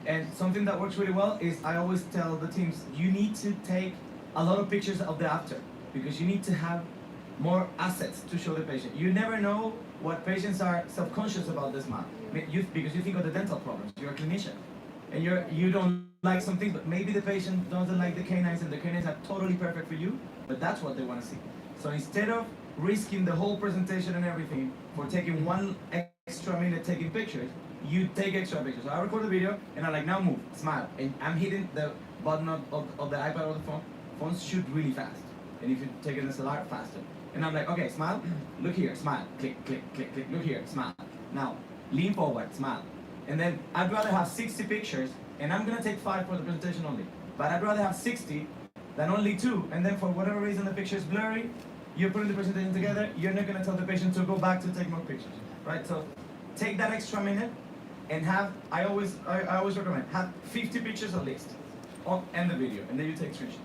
S3: And something that works really well is I always tell the teams, you need to take a lot of pictures of the after because you need to have more assets to show the patient. You never know what patients are subconscious about this smile because you think of the dental problems. You're a clinician and you don't like something, but maybe the patient doesn't like the canines and the canines are totally perfect for you, but that's what they want to see. So instead of risking the whole presentation and everything for taking one extra minute taking pictures, you take extra pictures. So I record the video and I'm like, now move, smile. And I'm hitting the button of the iPad or the phone. Phones shoot really fast. And if you take an SLR, faster. And I'm like, okay, smile, look here, smile, click, click, click, click, look here, smile. Now, lean forward, smile. And then I'd rather have 60 pictures, and I'm gonna take 5 for the presentation only. But I'd rather have 60 than only 2. And then for whatever reason the picture is blurry, you're putting the presentation together, you're not gonna tell the patient to go back to take more pictures, right? So take that extra minute and have, I always recommend, have 50 pictures at least, and the video, and then you take screenshots.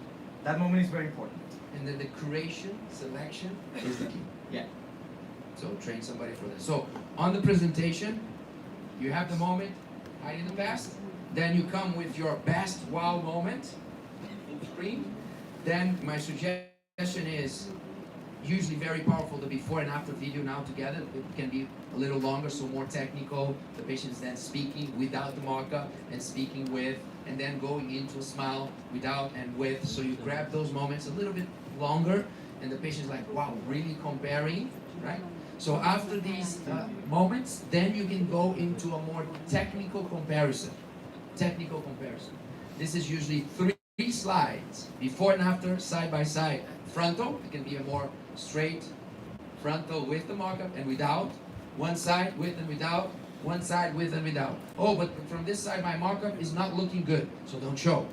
S3: That moment is very important.
S1: And then the curation, selection is the key.
S3: Yeah.
S1: So train somebody for this. So on the presentation, you have the moment, hide in the past. Then you come with your best wow moment, screen. Then my suggestion is usually very powerful, the before and after video now together. It can be a little longer, so more technical. The patient is then speaking without the mock-up and speaking with, and then going into a smile without and with. So you grab those moments a little bit longer, and the patient's like, wow, really comparing, right? So after these moments, then you can go into a more technical comparison. This is usually 3 slides, before and after, side by side. Frontal, it can be a more straight frontal with the mock-up and without. One side with and without, one side with and without. Oh, but from this side my mock-up is not looking good, so don't show.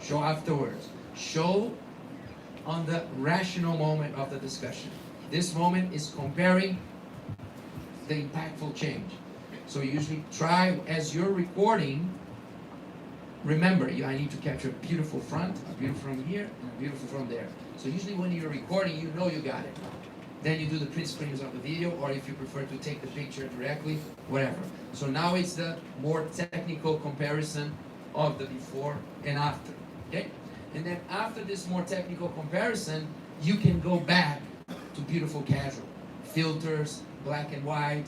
S1: Show afterwards. Show on the rational moment of the discussion. This moment is comparing the impactful change. So usually try, as you're recording, remember, I need to capture a beautiful front, a beautiful from here, and a beautiful from there. So usually when you're recording, you know you got it. Then you do the print screens of the video, or if you prefer to take the picture directly, whatever. So now it's the more technical comparison of the before and after, okay? And then after this more technical comparison, you can go back to beautiful casual, filters, black and white.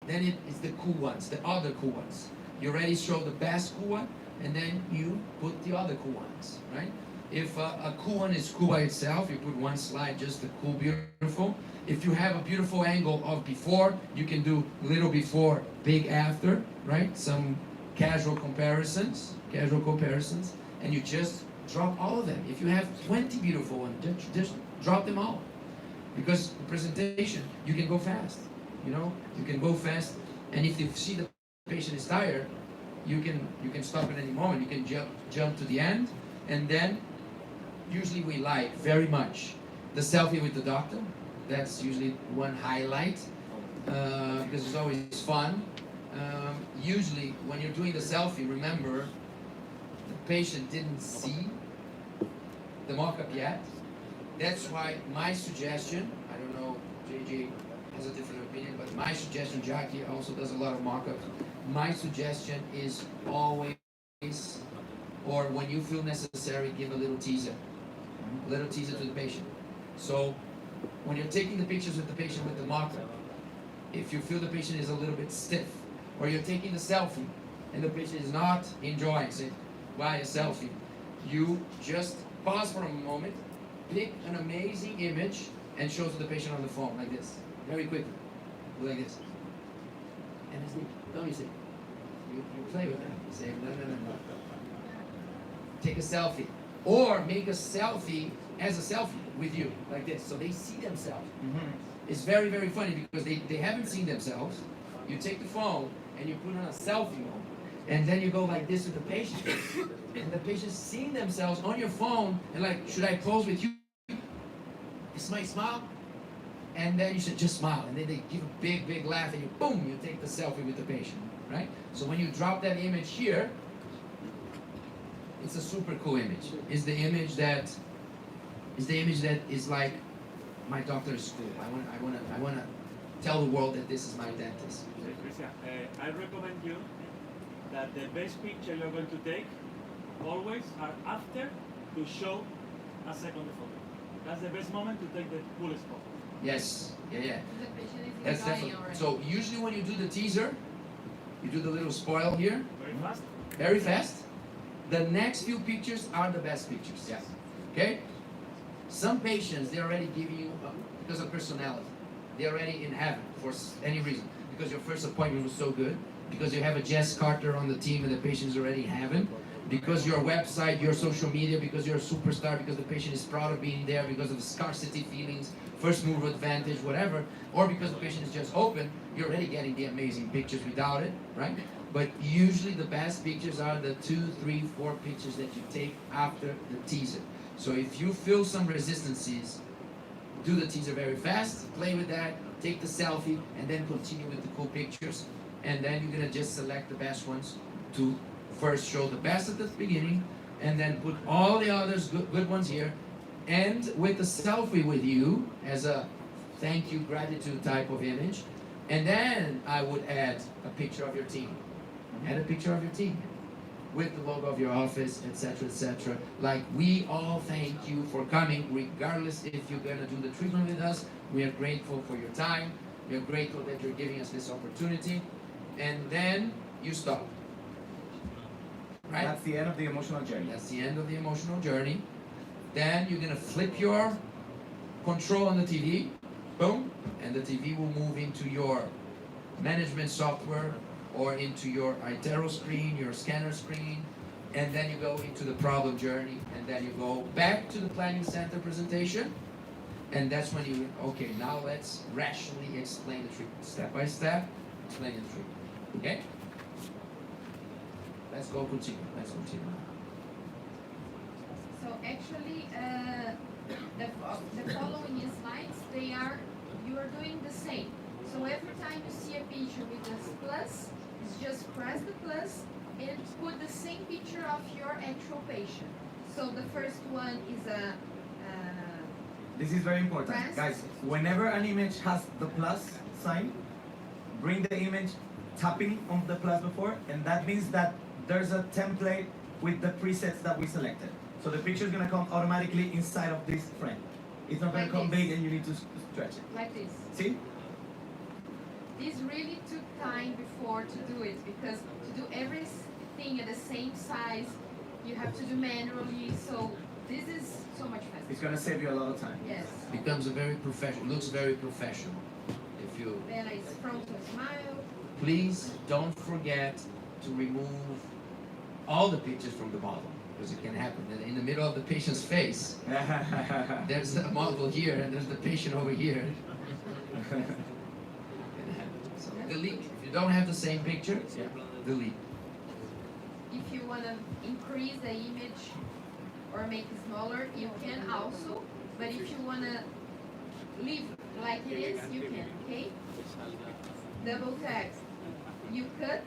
S1: Then it's the cool ones, the other cool ones. You already show the best cool one, and then you put the other cool ones, right? If a cool one is cool by itself, you put one slide, just the cool, beautiful. If you have a beautiful angle of before, you can do little before, big after, right? Some casual comparisons, and you just drop all of them. If you have 20 beautiful ones, just drop them all. Because the presentation, you can go fast, you can go fast, and if you see the patient is tired, you can stop at any moment. You can jump to the end, and then usually we like very much the selfie with the doctor. That's usually one highlight because it's always fun. Usually when you're doing the selfie, remember the patient didn't see the mock-up yet. That's why my suggestion, I don't know, JJ, has a different opinion, but my suggestion, Jackie also does a lot of mock-ups. My suggestion is always, or when you feel necessary, give a little teaser to the patient. So when you're taking the pictures with the patient with the mock-up, if you feel the patient is a little bit stiff, or you're taking the selfie and the patient is not enjoying, say, why a selfie? You just pause for a moment, pick an amazing image, and show to the patient on the phone like this, very quickly, like this. And it's neat. Don't you see? You play with that. You say, no. Take a selfie. Or make a selfie as a selfie with you, like this, so they see themselves. It's very, very funny because they haven't seen themselves. You take the phone and you put on a selfie mode, and then you go like this with the patient. And the patient's seeing themselves on your phone, and like, should I pose with you? Smile. And then you should just smile. And then they give a big, big laugh, and you, boom, you take the selfie with the patient, right? So when you drop that image here, it's a super cool image. It's the image that is like my doctor's school. I wanna tell the world that this is my dentist.
S6: Christian, I recommend you that the best picture you're going to take always are after to show a second photo. That's the best moment to take the coolest photo.
S1: Yes, yeah.
S4: The patient is
S1: That's
S4: enjoying
S1: definitely.
S4: already.
S1: So usually when you do the teaser, you do the little spoil here,
S6: Very fast.
S1: very fast. The next few pictures are the best pictures.
S3: Yes.
S1: Okay? Some patients, they're already giving you, because of personality, they're already in heaven for any reason. Because your first appointment was so good, because you have a Jess Carter on the team and the patient's already in heaven, because your website, your social media, because you're a superstar, because the patient is proud of being there, because of the scarcity feelings, first mover advantage, whatever, or because the patient is just open, you're already getting the amazing pictures without it, right? But usually the best pictures are the 2, 3, 4 pictures that you take after the teaser. So if you feel some resistances, do the teaser very fast, play with that, take the selfie, and then continue with the cool pictures. And then you're gonna just select the best ones to first show the best at the beginning, and then put all the others, good ones here, and with the selfie with you as a thank you, gratitude type of image. And then I would add a picture of your team. Add a picture of your team with the logo of your office, etc., etc. Like, we all thank you for coming, regardless if you're gonna do the treatment with us. We are grateful for your time. We are grateful that you're giving us this opportunity. And then you stop. Right?
S3: That's the end of the emotional journey.
S1: That's the end of the emotional journey. Then you're gonna flip your control on the TV, boom, and the TV will move into your management software or into your iTero screen, your scanner screen, and then you go into the problem journey, and then you go back to the planning center presentation, and that's when you, okay, now let's rationally explain the treatment, step by step, explain the treatment, okay? Let's continue.
S4: So actually, the following slides, you are doing the same. So every time you see a picture with this plus, just press the plus and put the same picture of your actual patient. So the first one is a
S3: This is very important.
S4: Press.
S3: Guys, whenever an image has the plus sign, bring the image tapping on the plus before, and that means that there's a template with the presets that we selected. So the picture is going to come automatically inside of this frame. It's not going
S4: Like
S3: to come
S4: this.
S3: big and you need to stretch it.
S4: like this.
S3: See?
S4: This really took time before to do it, because to do everything at the same size, you have to do manually. So this is so much faster.
S3: It's going to save you a lot of time.
S4: Yes.
S1: Becomes a very professional, looks very professional. If you
S4: Then it's frontal smile.
S1: please don't forget to remove all the pictures from the model, because it can happen that in the middle of the patient's face, there's the model here and there's the patient over here. So delete. If you don't have the same picture, delete.
S4: If you want to increase the image or make it smaller, you can also. But if you want to leave like it is, you can, okay? Double tap. You cut.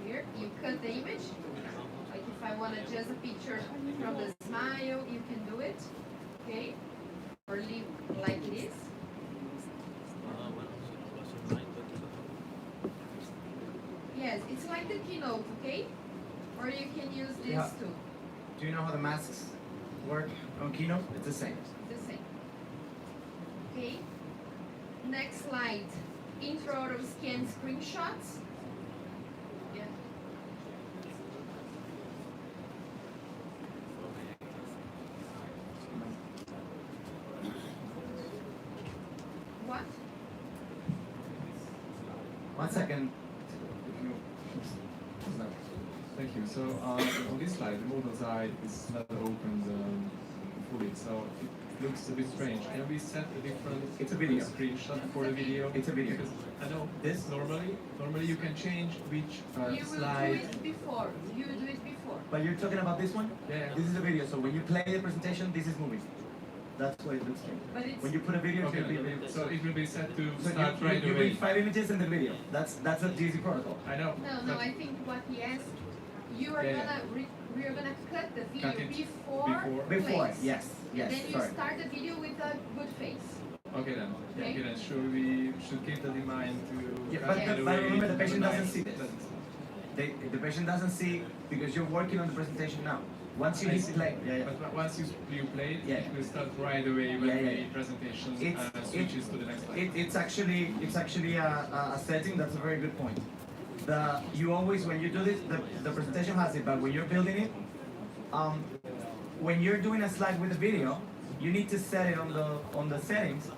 S4: Here, you cut the image. Like if I want to adjust a picture from the smile, you can do it. okay? Or leave like it is. Yes, it's like the keynote, okay? Or you can use this
S3: Yeah.
S4: too.
S3: Do you know how the masks work on Keynote? It's the same.
S4: The same. Okay. Next slide. Intro of scan screenshots. Yeah. What?
S3: 1 second.
S7: Thank you. So on this slide, the model side is not opened fully, so it looks a bit strange. Can we set a different
S3: It's a video.
S7: screenshot for the video?
S3: It's a video.
S7: Because I know this normally you can change which
S4: You will
S7: slide.
S4: do it before. You do it before.
S3: But you're talking about this one?
S7: Yeah.
S3: This is a video, so when you play the presentation, this is moving. That's why it looks strange.
S4: But it's
S3: When you put a video,
S7: Okay,
S3: it's going to be a video.
S7: so it will be set to
S3: So
S7: start right
S3: you
S7: away.
S3: bring 5 images in the video. That's a Dsd protocol.
S7: I know.
S4: no. I think what he asked, you are
S7: Yeah,
S4: we are gonna cut the video
S7: Cut it
S4: before.
S3: Before,
S4: place.
S3: yes, yes,
S4: Then you
S3: sorry.
S4: start the video with a good face.
S7: Okay then.
S4: Okay.
S7: Okay then. Should keep that in mind to.
S3: Yeah,
S7: cut
S3: but,
S7: it
S3: but
S7: away
S3: remember, the patient
S7: overnight.
S3: doesn't see this. The patient doesn't see because you're working on the presentation now. Once you
S7: I
S3: hit
S7: see.
S3: play, yeah.
S7: But once you play it,
S3: Yeah.
S7: it will start right away when
S3: Yeah.
S7: the presentation
S3: It's
S7: switches to the next slide.
S3: it's actually a setting. That's a very good point. You always, when you do this, the presentation has it, but when you're building it, when you're doing a slide with a video, you need to set it on the settings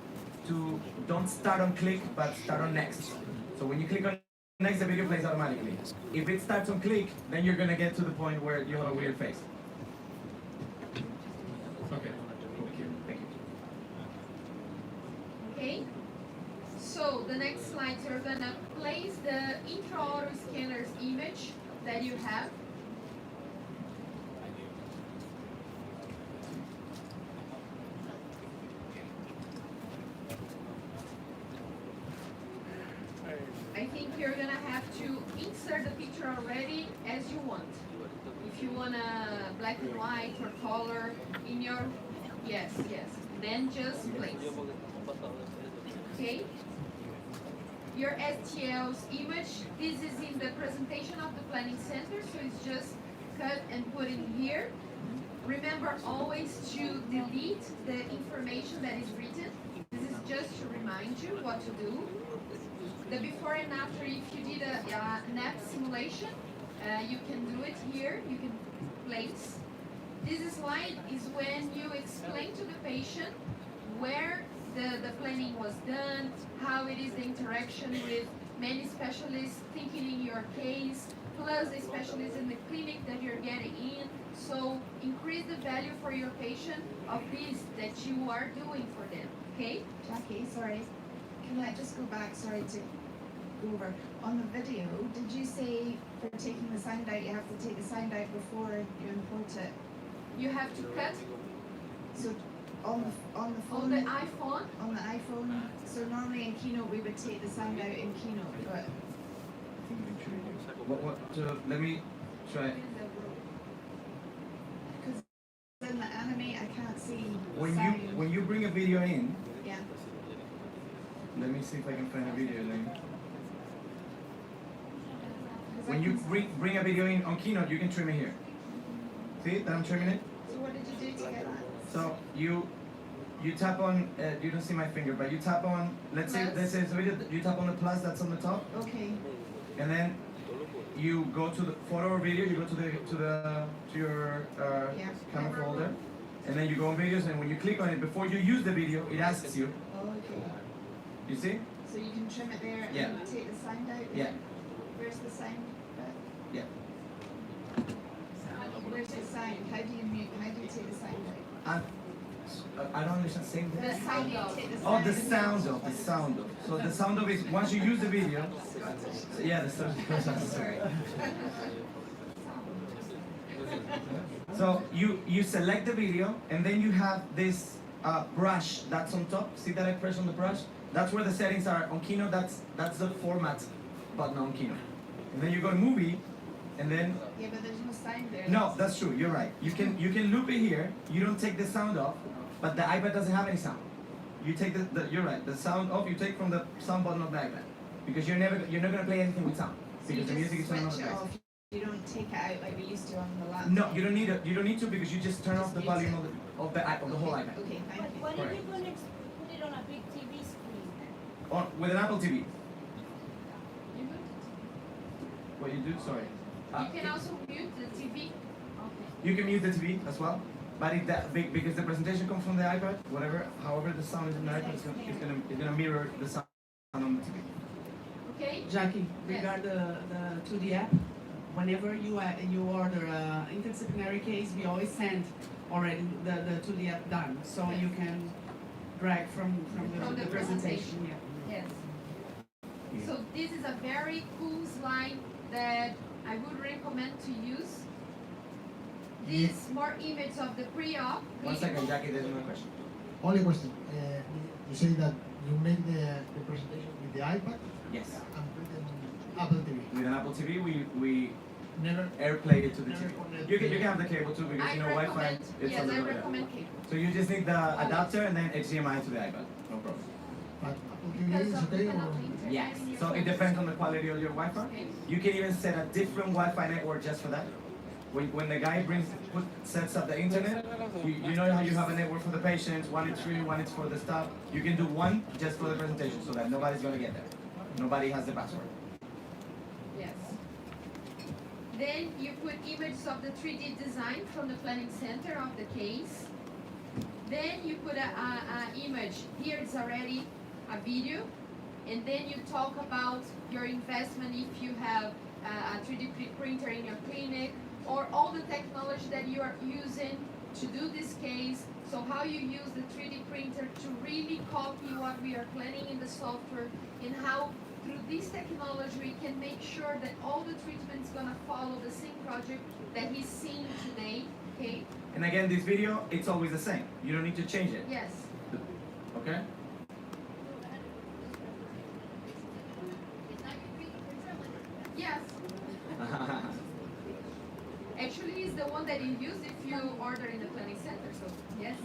S3: to don't start on click but start on next. So when you click on next, the video plays automatically. If it starts on click, then you're gonna get to the point where you have a weird face.
S7: Okay.
S3: Thank you.
S4: Okay? So the next slide, you're gonna place the intraoral scanner's image that you have. I think you're gonna have to insert the picture already as you want. If you wanna black and white or color in your, yes, then just place. Okay? Your STL's image, this is in the presentation of the planning center, so it's just cut and put in here. Remember always to delete the information that is written. This is just to remind you what to do. The before and after, if you did a nap simulation, you can do it here, you can place. This slide is when you explain to the patient where the planning was done, how it is the interaction with many specialists thinking in your case, plus the specialists in the clinic that you're getting in. So increase the value for your patient of this that you are doing for them, okay?
S8: Jackie, sorry. Can I just go back, sorry to go over. On the video, did you say for taking the sound out, you have to take the sound out before you import it?
S4: You have to cut
S8: So on the
S4: on
S8: phone,
S4: the iPhone.
S8: on the iPhone, so normally in Keynote we would take the sound out in Keynote, but
S3: Let me try.
S8: because in the anime I can't see sound.
S3: When you bring a video in,
S8: Yeah.
S3: let me see if I can find a video link.
S8: 'Cause
S3: When
S8: I
S3: you
S8: can-
S3: bring a video in on Keynote, you can trim it here. See that I'm trimming it?
S8: So what did you do to get that?
S3: So you tap on. You don't see my finger, but you tap on. Let's say
S4: Plus.
S3: this is a video. You tap on the plus that's on the top,
S8: Okay.
S3: and then you go to the photo or video. You go to your
S8: Yeah.
S3: camera folder, and then you go on videos. And when you click on it, before you use the video, it asks you.
S8: Oh, okay.
S3: You see?
S8: So you can trim it there and
S3: Yeah.
S8: take the sound out?
S3: Yeah.
S8: Where's the sound?
S3: Yeah.
S8: Where's the sound? How do you mute? How do you take the sound out?
S3: I don't understand. Same.
S4: The
S8: How do you
S4: sound
S8: take the
S3: Oh,
S8: sound
S3: the
S8: out?
S3: sound of, the sound of. So the sound of is once you use the video. Yeah, the sound.
S8: Sorry.
S3: So you select the video, and then you have this brush that's on top. See that I press on the brush? That's where the settings are on Keynote. That's the format button on Keynote. And then you go to movie, and then
S8: Yeah, but there's no sound there.
S3: no, that's true. You're right. You can loop it here. You don't take the sound off, But the iPad doesn't have any sound. You take you're right, the sound off, you take from the sound button of the iPad. Because you're not gonna play anything with sound.
S8: So you
S3: Because the
S8: just
S3: music is turned on
S8: switch
S3: the
S8: it
S3: bass.
S8: off. You don't take it out like we used to on the laptop.
S3: No, you don't need to because you just turn off the
S8: Just mute
S3: volume of the whole iPad.
S8: Okay, thank you.
S9: What if
S3: Correct.
S9: you're going to put it on a big TV screen?
S3: Or with an Apple TV. What you do? Sorry.
S4: You can also mute the TV. Okay.
S3: You can mute the TV as well, but if that big because the presentation comes from the iPad, however the sound is in the iPad, it's gonna mirror the sound on the TV.
S4: Okay?
S10: Jackie,
S4: Yes.
S10: regard the 2D app, whenever you order an interdisciplinary case, we always send already the 2D app done, so
S4: Yes.
S10: you can drag from
S4: From
S10: the
S4: the
S10: presentation.
S4: Yes. So this is a very cool slide that I would recommend to use. These more images of the pre-op.
S3: 1 second, Jackie, there's another question.
S11: Only question. You say that you make the presentation with the iPad
S3: Yes.
S11: and put it on Apple TV.
S3: With an Apple TV, we
S11: Never.
S3: AirPlay it to the
S11: Never
S3: TV.
S11: connect
S3: You can
S11: the-
S3: have the cable too because
S4: I
S3: Wi-Fi.
S4: recommend,
S3: It's
S4: yes,
S3: a
S4: I
S3: little bit.
S4: recommend cable.
S3: So you just need the adapter and then HDMI to the iPad. No problem.
S11: But Apple TV
S4: Because
S11: is
S4: of
S11: okay
S4: the
S11: or?
S4: internet
S3: Yes.
S4: in your
S3: So it
S4: phone.
S3: depends on the quality of your Wi-Fi.
S4: Okay.
S3: You can even set a different Wi-Fi network just for that. When the guy sets up the internet, you know how you have a network for the patients, one is free, one is for the staff. You can do one just for the presentation so that nobody's gonna get there. Nobody has the password.
S4: Yes. Then you put images of the 3D design from the planning center of the case. Then you put a image. Here it's already a video. And then you talk about your investment if you have a 3D printer in your clinic or all the technology that you are using to do this case. So how you use the 3D printer to really copy what we are planning in the software and how through this technology we can make sure that all the treatments gonna follow the same project that he's seeing today, okay?
S3: And again, this video, it's always the same. You don't need to change it.
S4: Yes.
S3: Okay?
S4: Yes. Actually, it's the one that you use if you order in the planning center. So yes.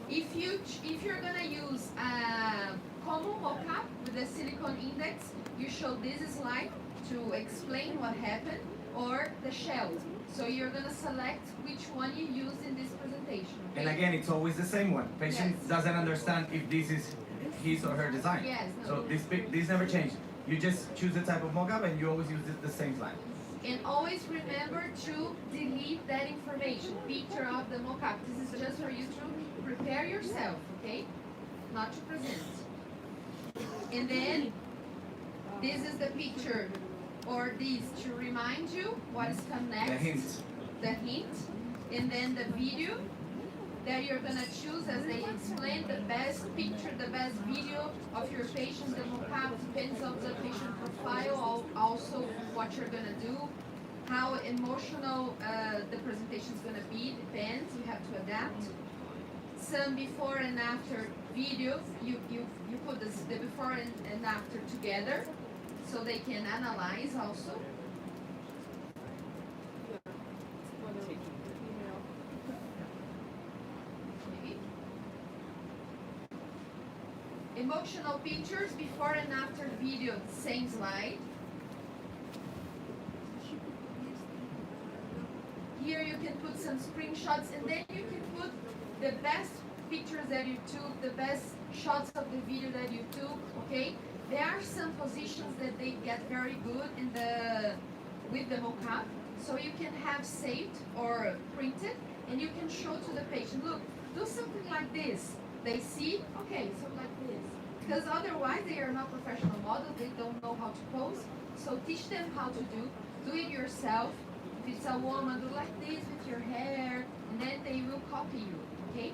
S4: If you're gonna use a common mockup with the silicone index, you show this slide to explain what happened, or the shell. So you're gonna select which one you use in this presentation. Okay?
S3: And again, it's always the same one. Patient
S4: Yes.
S3: doesn't understand if this is his or her design.
S4: Yes, no.
S3: So this never changed. You just choose the type of mockup and you always use the same slide.
S4: And always remember to delete that information, picture of the mockup. This is just for you to prepare yourself, okay? Not to present. And then this is the picture or this to remind you what is come next.
S3: The hint.
S4: The hint. And then the video that you're gonna choose as they explain the best picture, the best video of your patient. The mockup depends on the patient profile, also what you're gonna do, how emotional the presentation is gonna be, depends, you have to adapt. Some before and after videos, you put the before and after together so they can analyze also. Emotional pictures before and after video, same slide. Here you can put some screenshots and then you can put the best pictures that you took, the best shots of the video that you took, okay? There are some positions that they get very good in with the mockup, so you can have saved or printed and you can show to the patient, look, do something like this. They see, okay, so like this. Because otherwise they are not professional models, they don't know how to pose. So teach them how to do it yourself. If it's a woman, do like this with your hair, and then they will copy you, okay?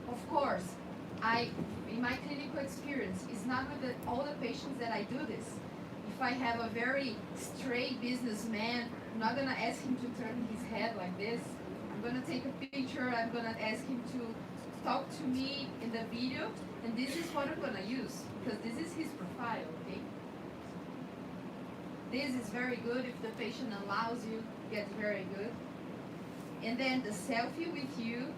S4: Of course, in my clinical experience, it's not with all the patients that I do this. If I have a very straight businessman, I'm not gonna ask him to turn his head like this. I'm gonna take a picture, I'm gonna ask him to talk to me in the video, and this is what I'm gonna use, because this is his profile, okay? This is very good if the patient allows you, gets very good. And then the selfie with you.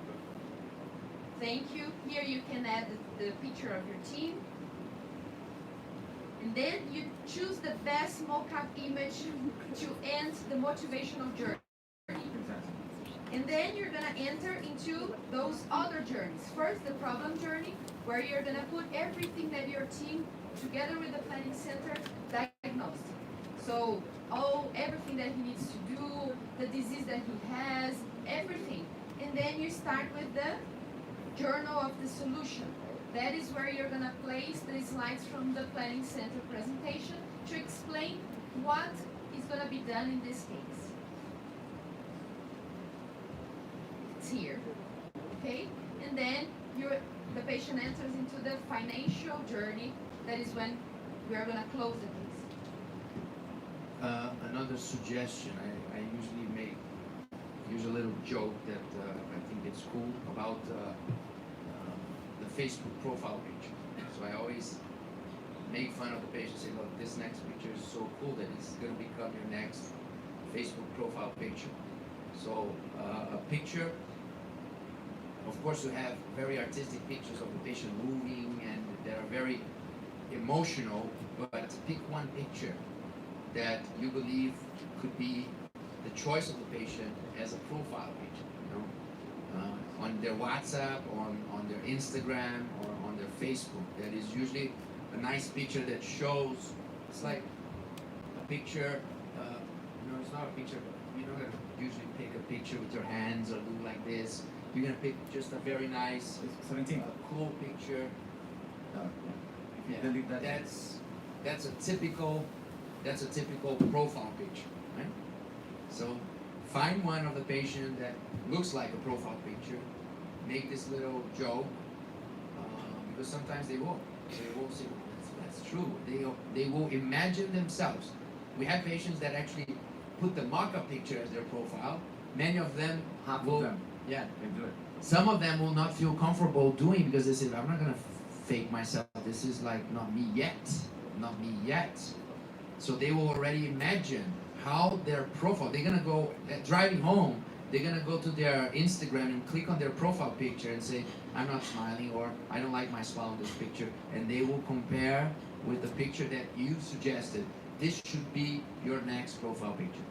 S4: Thank you. Here you can add the picture of your team. And then you choose the best mock-up image to end the motivational journey. And then you're gonna enter into those other journeys. First, the problem journey, where you're gonna put everything that your team, together with the planning center, diagnosed. So, everything that he needs to do, the disease that he has, everything. And then you start with the journal of the solution. That is where you're gonna place the slides from the planning center presentation to explain what is gonna be done in this case. It's here, okay? And then the patient enters into the financial journey. That is when we are gonna close the case.
S1: Another suggestion, I usually use a little joke that I think it's cool about the Facebook profile picture. So I always make fun of the patient, say, look, this next picture is so cool that it's going to become your next Facebook profile picture. So a picture, of course, you have very artistic pictures of the patient moving and that are very emotional, but pick one picture that you believe could be the choice of the patient as a profile picture, you know, on their WhatsApp, on their Instagram, or on their Facebook. That is usually a nice picture that shows, it's like a picture, it's not a picture, you're not gonna usually pick a picture with your hands or do like this. You're gonna pick just a very nice,
S3: 17.
S1: cool picture.
S3: Delete that.
S1: That's a typical profile picture, right? So find one of the patient that looks like a profile picture, make this little joke, because sometimes they will say, that's true. They will imagine themselves. We have patients that actually put the mock-up picture as their profile. Many of them
S3: They do it.
S1: Some of them will not feel comfortable doing because they say, I'm not gonna fake myself. This is like not me yet. So they will already imagine how their profile, they're gonna go, driving home, they're gonna go to their Instagram and click on their profile picture and say, I'm not smiling, or I don't like my smile in this picture. And they will compare with the picture that you suggested. This should be your next profile picture.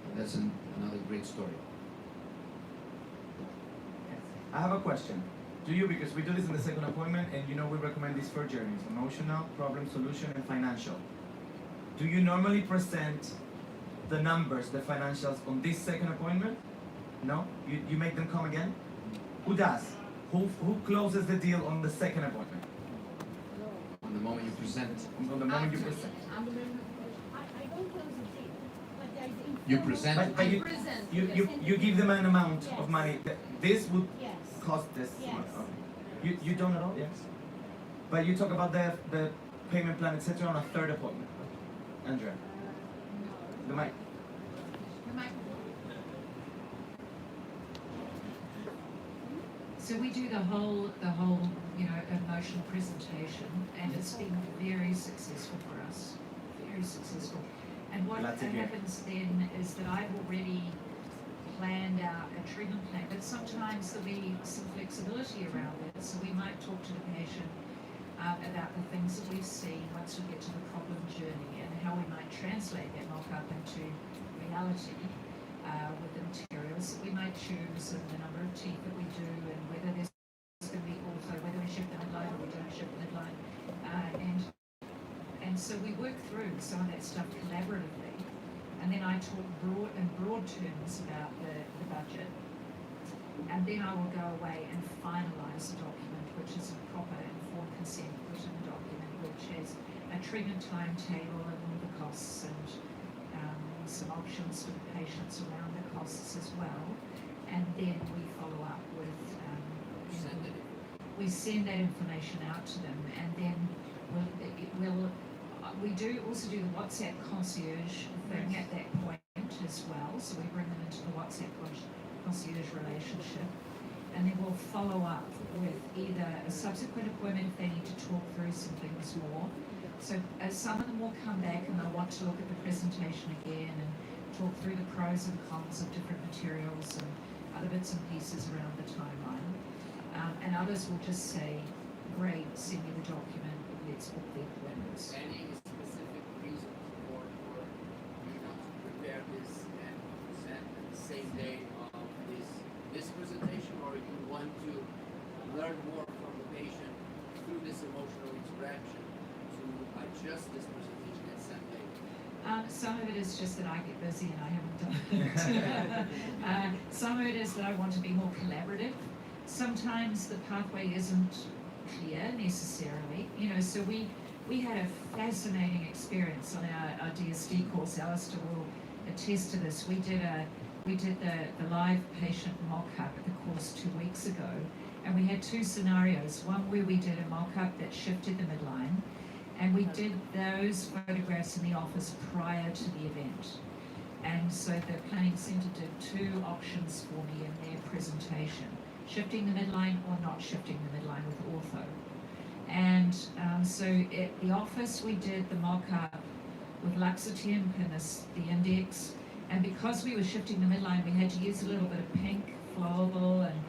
S1: And that's another great story.
S3: I have a question. Do you, because we do this in the second appointment, and you know we recommend these 4 journeys: emotional, problem, solution, and financial. Do you normally present the numbers, the financials, on this second appointment? No? You make them come again? Who does? Who closes the deal on the second appointment?
S1: On the moment you present.
S3: On the moment you present.
S9: I don't close the deal, but there's
S1: You present.
S3: But you give them an amount of money. This would
S9: Yes.
S3: cost this
S9: Yes.
S3: much. Okay. You don't at all? Yes. But you talk about the payment plan, etc. on a third appointment. Andrea. The mic.
S12: So we do the whole emotional presentation, and it's been very successful for us, very successful. And what happens then is that I've already planned out a treatment plan, but sometimes there'll be some flexibility around it. So we might talk to the patient about the things that we've seen once we get to the problem journey, and how we might translate that mock-up into reality with the materials that we might choose, and the number of teeth that we do, and whether there's going to be also whether we ship them midline or we don't ship them midline, and so we work through some of that stuff collaboratively, and then I talk in broad terms about the budget, and then I will go away and finalise the document, which is a proper informed consent written document, which has a treatment timetable and all the costs, and some options for the patients around the costs as well. And then we follow up with, we send that information out to them, and then we do also do the WhatsApp concierge thing at that point as well. So we bring them into the WhatsApp concierge relationship, and then we'll follow up with either a subsequent appointment if they need to talk through some things more. So some of them will come back and they'll want to look at the presentation again and talk through the pros and cons of different materials, and other bits and pieces around the timeline. And others will just say, great, send me the document, let's book the appointments.
S1: Any specific reason for you want to prepare this and present at the same day of this presentation, or you want to learn more from the patient through this emotional interaction to adjust this presentation and send later?
S12: Some of it is just that I get busy and I haven't done it. Some of it is that I want to be more collaborative. Sometimes the pathway isn't clear necessarily, so we had a fascinating experience on our DSD course. Alistair will attest to this. We did the live patient mock-up at the course 2 weeks ago, and we had two scenarios. One where we did a mock-up that shifted the midline, and we did those photographs in the office prior to the event. And so the planning centre did two options for me in their presentation: shifting the midline or not shifting the midline with ortho. And so at the office we did the mock-up with Luxatemp and the index, and because we were shifting the midline we had to use a little bit of pink flowable and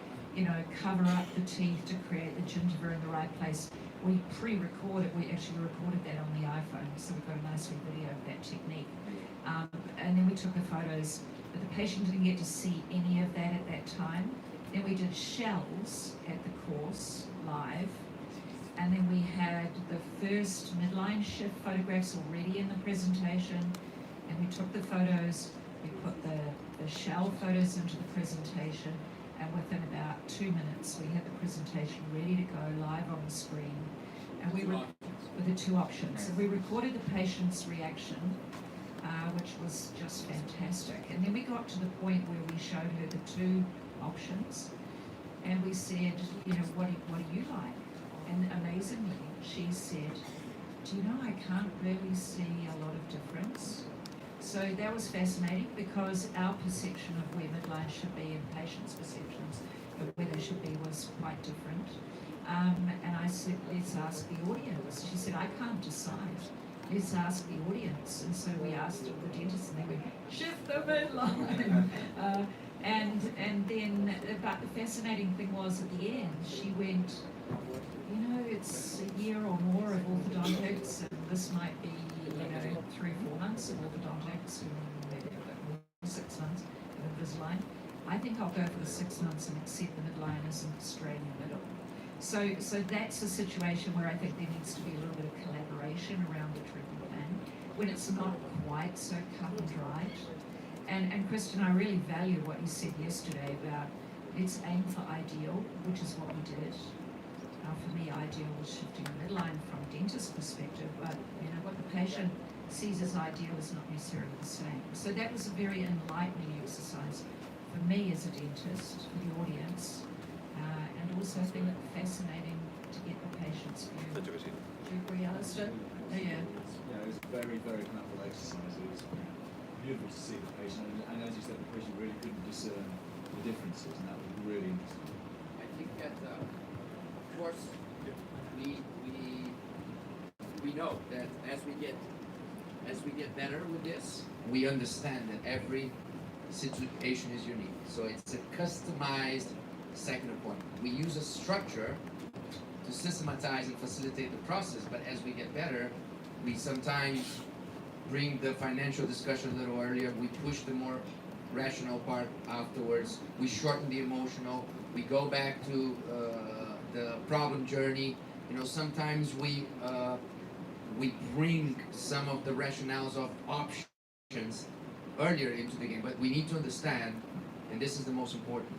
S12: cover up the teeth to create the gingiva in the right place. We pre-recorded, we actually recorded that on the iPhone, so we've got a nice video of that technique. And then we took the photos, but the patient didn't get to see any of that at that time. Then we did shells at the course live, and then we had the first midline shift photographs already in the presentation, and we took the photos, we put the shell photos into the presentation, and within about 2 minutes we had the presentation ready to go live on the screen. And we were with the two options. And we recorded the patient's reaction, which was just fantastic. And then we got to the point where we showed her the two options, and we said, what do you like? And amazingly, she said, do you know, I can't really see a lot of difference. So that was fascinating, because our perception of where midline should be and patients' perceptions of where they should be was quite different. And I said, let's ask the audience. She said, I can't decide. Let's ask the audience. And so we asked the dentist, and they went, shift the midline. And then, but the fascinating thing was at the end, she went, it's a year or more of orthodontics, and this might be, 3 or 4 months of orthodontics, and maybe a bit more, 6 months of Invisalign. I think I'll go for the 6 months and accept the midline isn't straight in the middle. So that's a situation where I think there needs to be a little bit of collaboration around the treatment plan when it's not quite so cut and dried. And Kristen, I really value what you said yesterday about let's aim for ideal, which is what we did. For me, ideal was shifting the midline from a dentist perspective, but what the patient sees as ideal is not necessarily the same. So that was a very enlightening exercise for me as a dentist, for the audience, and also I think fascinating to get the patient's view. Do you agree, Alistair? Yeah.
S13: Yeah, it was very, very helpful exercise. It was beautiful to see the patient, and as you said, the patient really couldn't discern the differences, and that was really interesting.
S1: I think that, of course, we know that as we get better with this, we understand that every situation is unique. So it's a customized second appointment. We use a structure to systematize and facilitate the process, but as we get better, we sometimes bring the financial discussion a little earlier, we push the more rational part afterwards, we shorten the emotional, we go back to the problem journey. Sometimes we bring some of the rationales of options earlier into the game, but we need to understand, and this is the most important,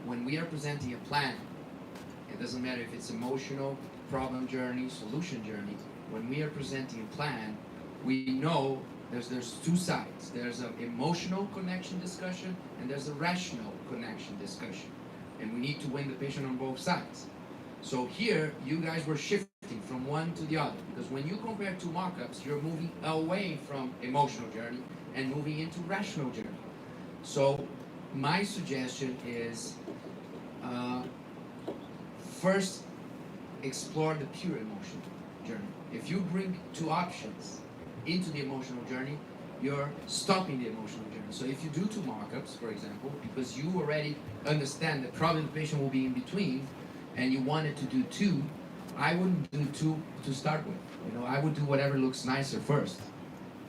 S1: when we are presenting a plan, it doesn't matter if it's emotional, problem journey, solution journey, when we are presenting a plan, we know there's two sides. There's an emotional connection discussion and there's a rational connection discussion. And we need to win the patient on both sides. So here, you guys were shifting from one to the other, because when you compare two mock-ups, you're moving away from emotional journey and moving into rational journey. So my suggestion is first explore the pure emotional journey. If you bring two options into the emotional journey, you're stopping the emotional journey. So if you do 2 mock-ups, for example, because you already understand that probably the patient will be in between, and you wanted to do 2, I wouldn't do 2 to start with. You know, I would do whatever looks nicer first,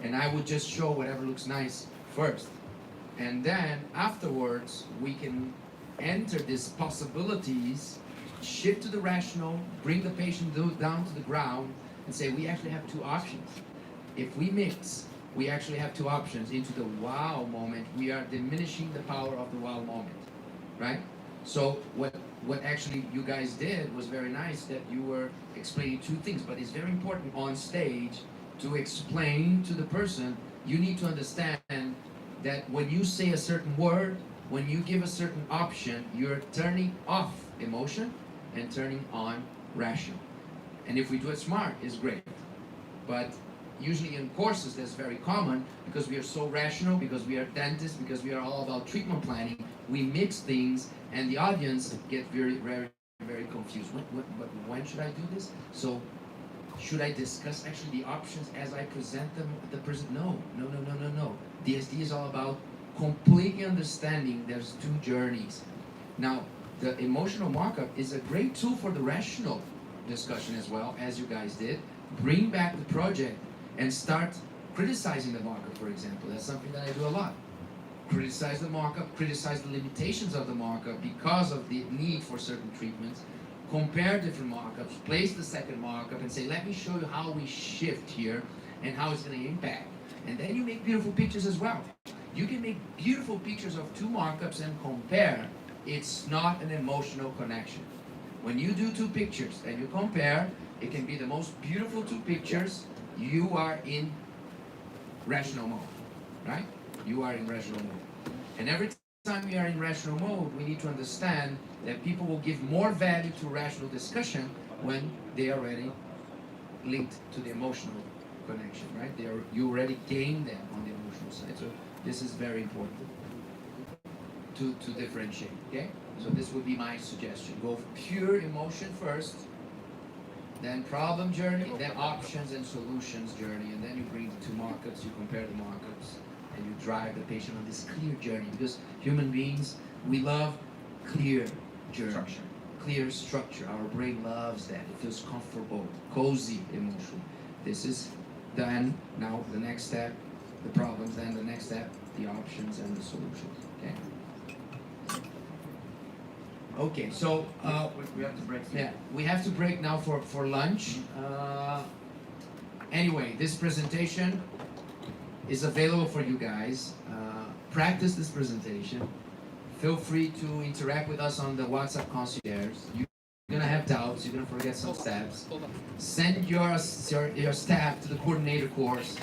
S1: and I would just show whatever looks nice first, and then afterwards we can enter these possibilities, shift to the rational, bring the patient down to the ground, and say we actually have 2 options. If we mix, we actually have 2 options into the wow moment. We are diminishing the power of the wow moment, right? So what actually you guys did was very nice, that you were explaining 2 things, but it's very important on stage to explain to the person. You need to understand that when you say a certain word, when you give a certain option, you're turning off emotion and turning on rational. And if we do it smart, it's great. But usually in courses that's very common, because we are so rational, because we are dentists, because we are all about treatment planning, we mix things and the audience get very, very, very confused. When should I do this? So should I discuss actually the options as I present them? No. DSD is all about completely understanding there's 2 journeys. Now, the emotional mock-up is a great tool for the rational discussion as well, as you guys did. Bring back the project and start criticizing the mock-up, for example. That's something that I do a lot. Criticize the mock-up, criticize the limitations of the mock-up because of the need for certain treatments. Compare different mock-ups, place the second mock-up and say, let me show you how we shift here and how it's going to impact. And then you make beautiful pictures as well. You can make beautiful pictures of 2 mock-ups and compare. It's not an emotional connection. When you do 2 pictures and you compare, it can be the most beautiful 2 pictures. You are in rational mode, right? You are in rational mode. And every time we are in rational mode, we need to understand that people will give more value to rational discussion when they are already linked to the emotional connection, right? You already gain them on the emotional side. So this is very important to differentiate, okay? So this would be my suggestion. Go pure emotion first, then problem journey, then options and solutions journey, and then you bring the 2 mock-ups, you compare the mock-ups, and you drive the patient on this clear journey. Because human beings, we love clear journey, clear structure. Our brain loves that. It feels comfortable, cozy emotion. This is then, now the next step, the problems, then the next step, the options and the solutions, okay? Okay, so
S3: we have to break.
S1: Yeah, we have to break now for lunch. Anyway, this presentation is available for you guys. Practice this presentation. Feel free to interact with us on the WhatsApp concierge. You're gonna have doubts. You're gonna forget some steps. Send your staff to the coordinator course,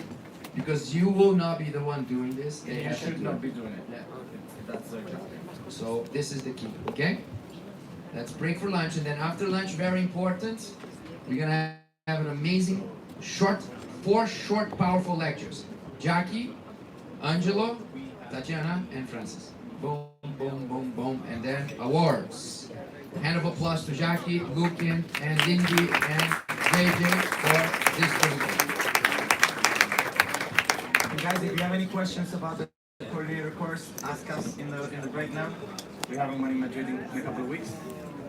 S1: because you will not be the one doing this. They
S3: You
S1: have to
S3: should
S1: do
S3: not
S1: it.
S3: be doing it.
S1: Yeah.
S3: That's the job.
S1: So this is the key, okay? Let's break for lunch, and then after lunch, very important, we're gonna have an amazing four short, powerful lectures. Jackie, Angelo, Tatiana, and Francis. Boom, boom, boom, boom, and then awards. Hand of applause to Jackie, Lukin, and Lindy, and JJ for this presentation.
S3: And guys, if you have any questions about the coordinator course, ask us in the break now. We're having one in Madrid in a couple of weeks.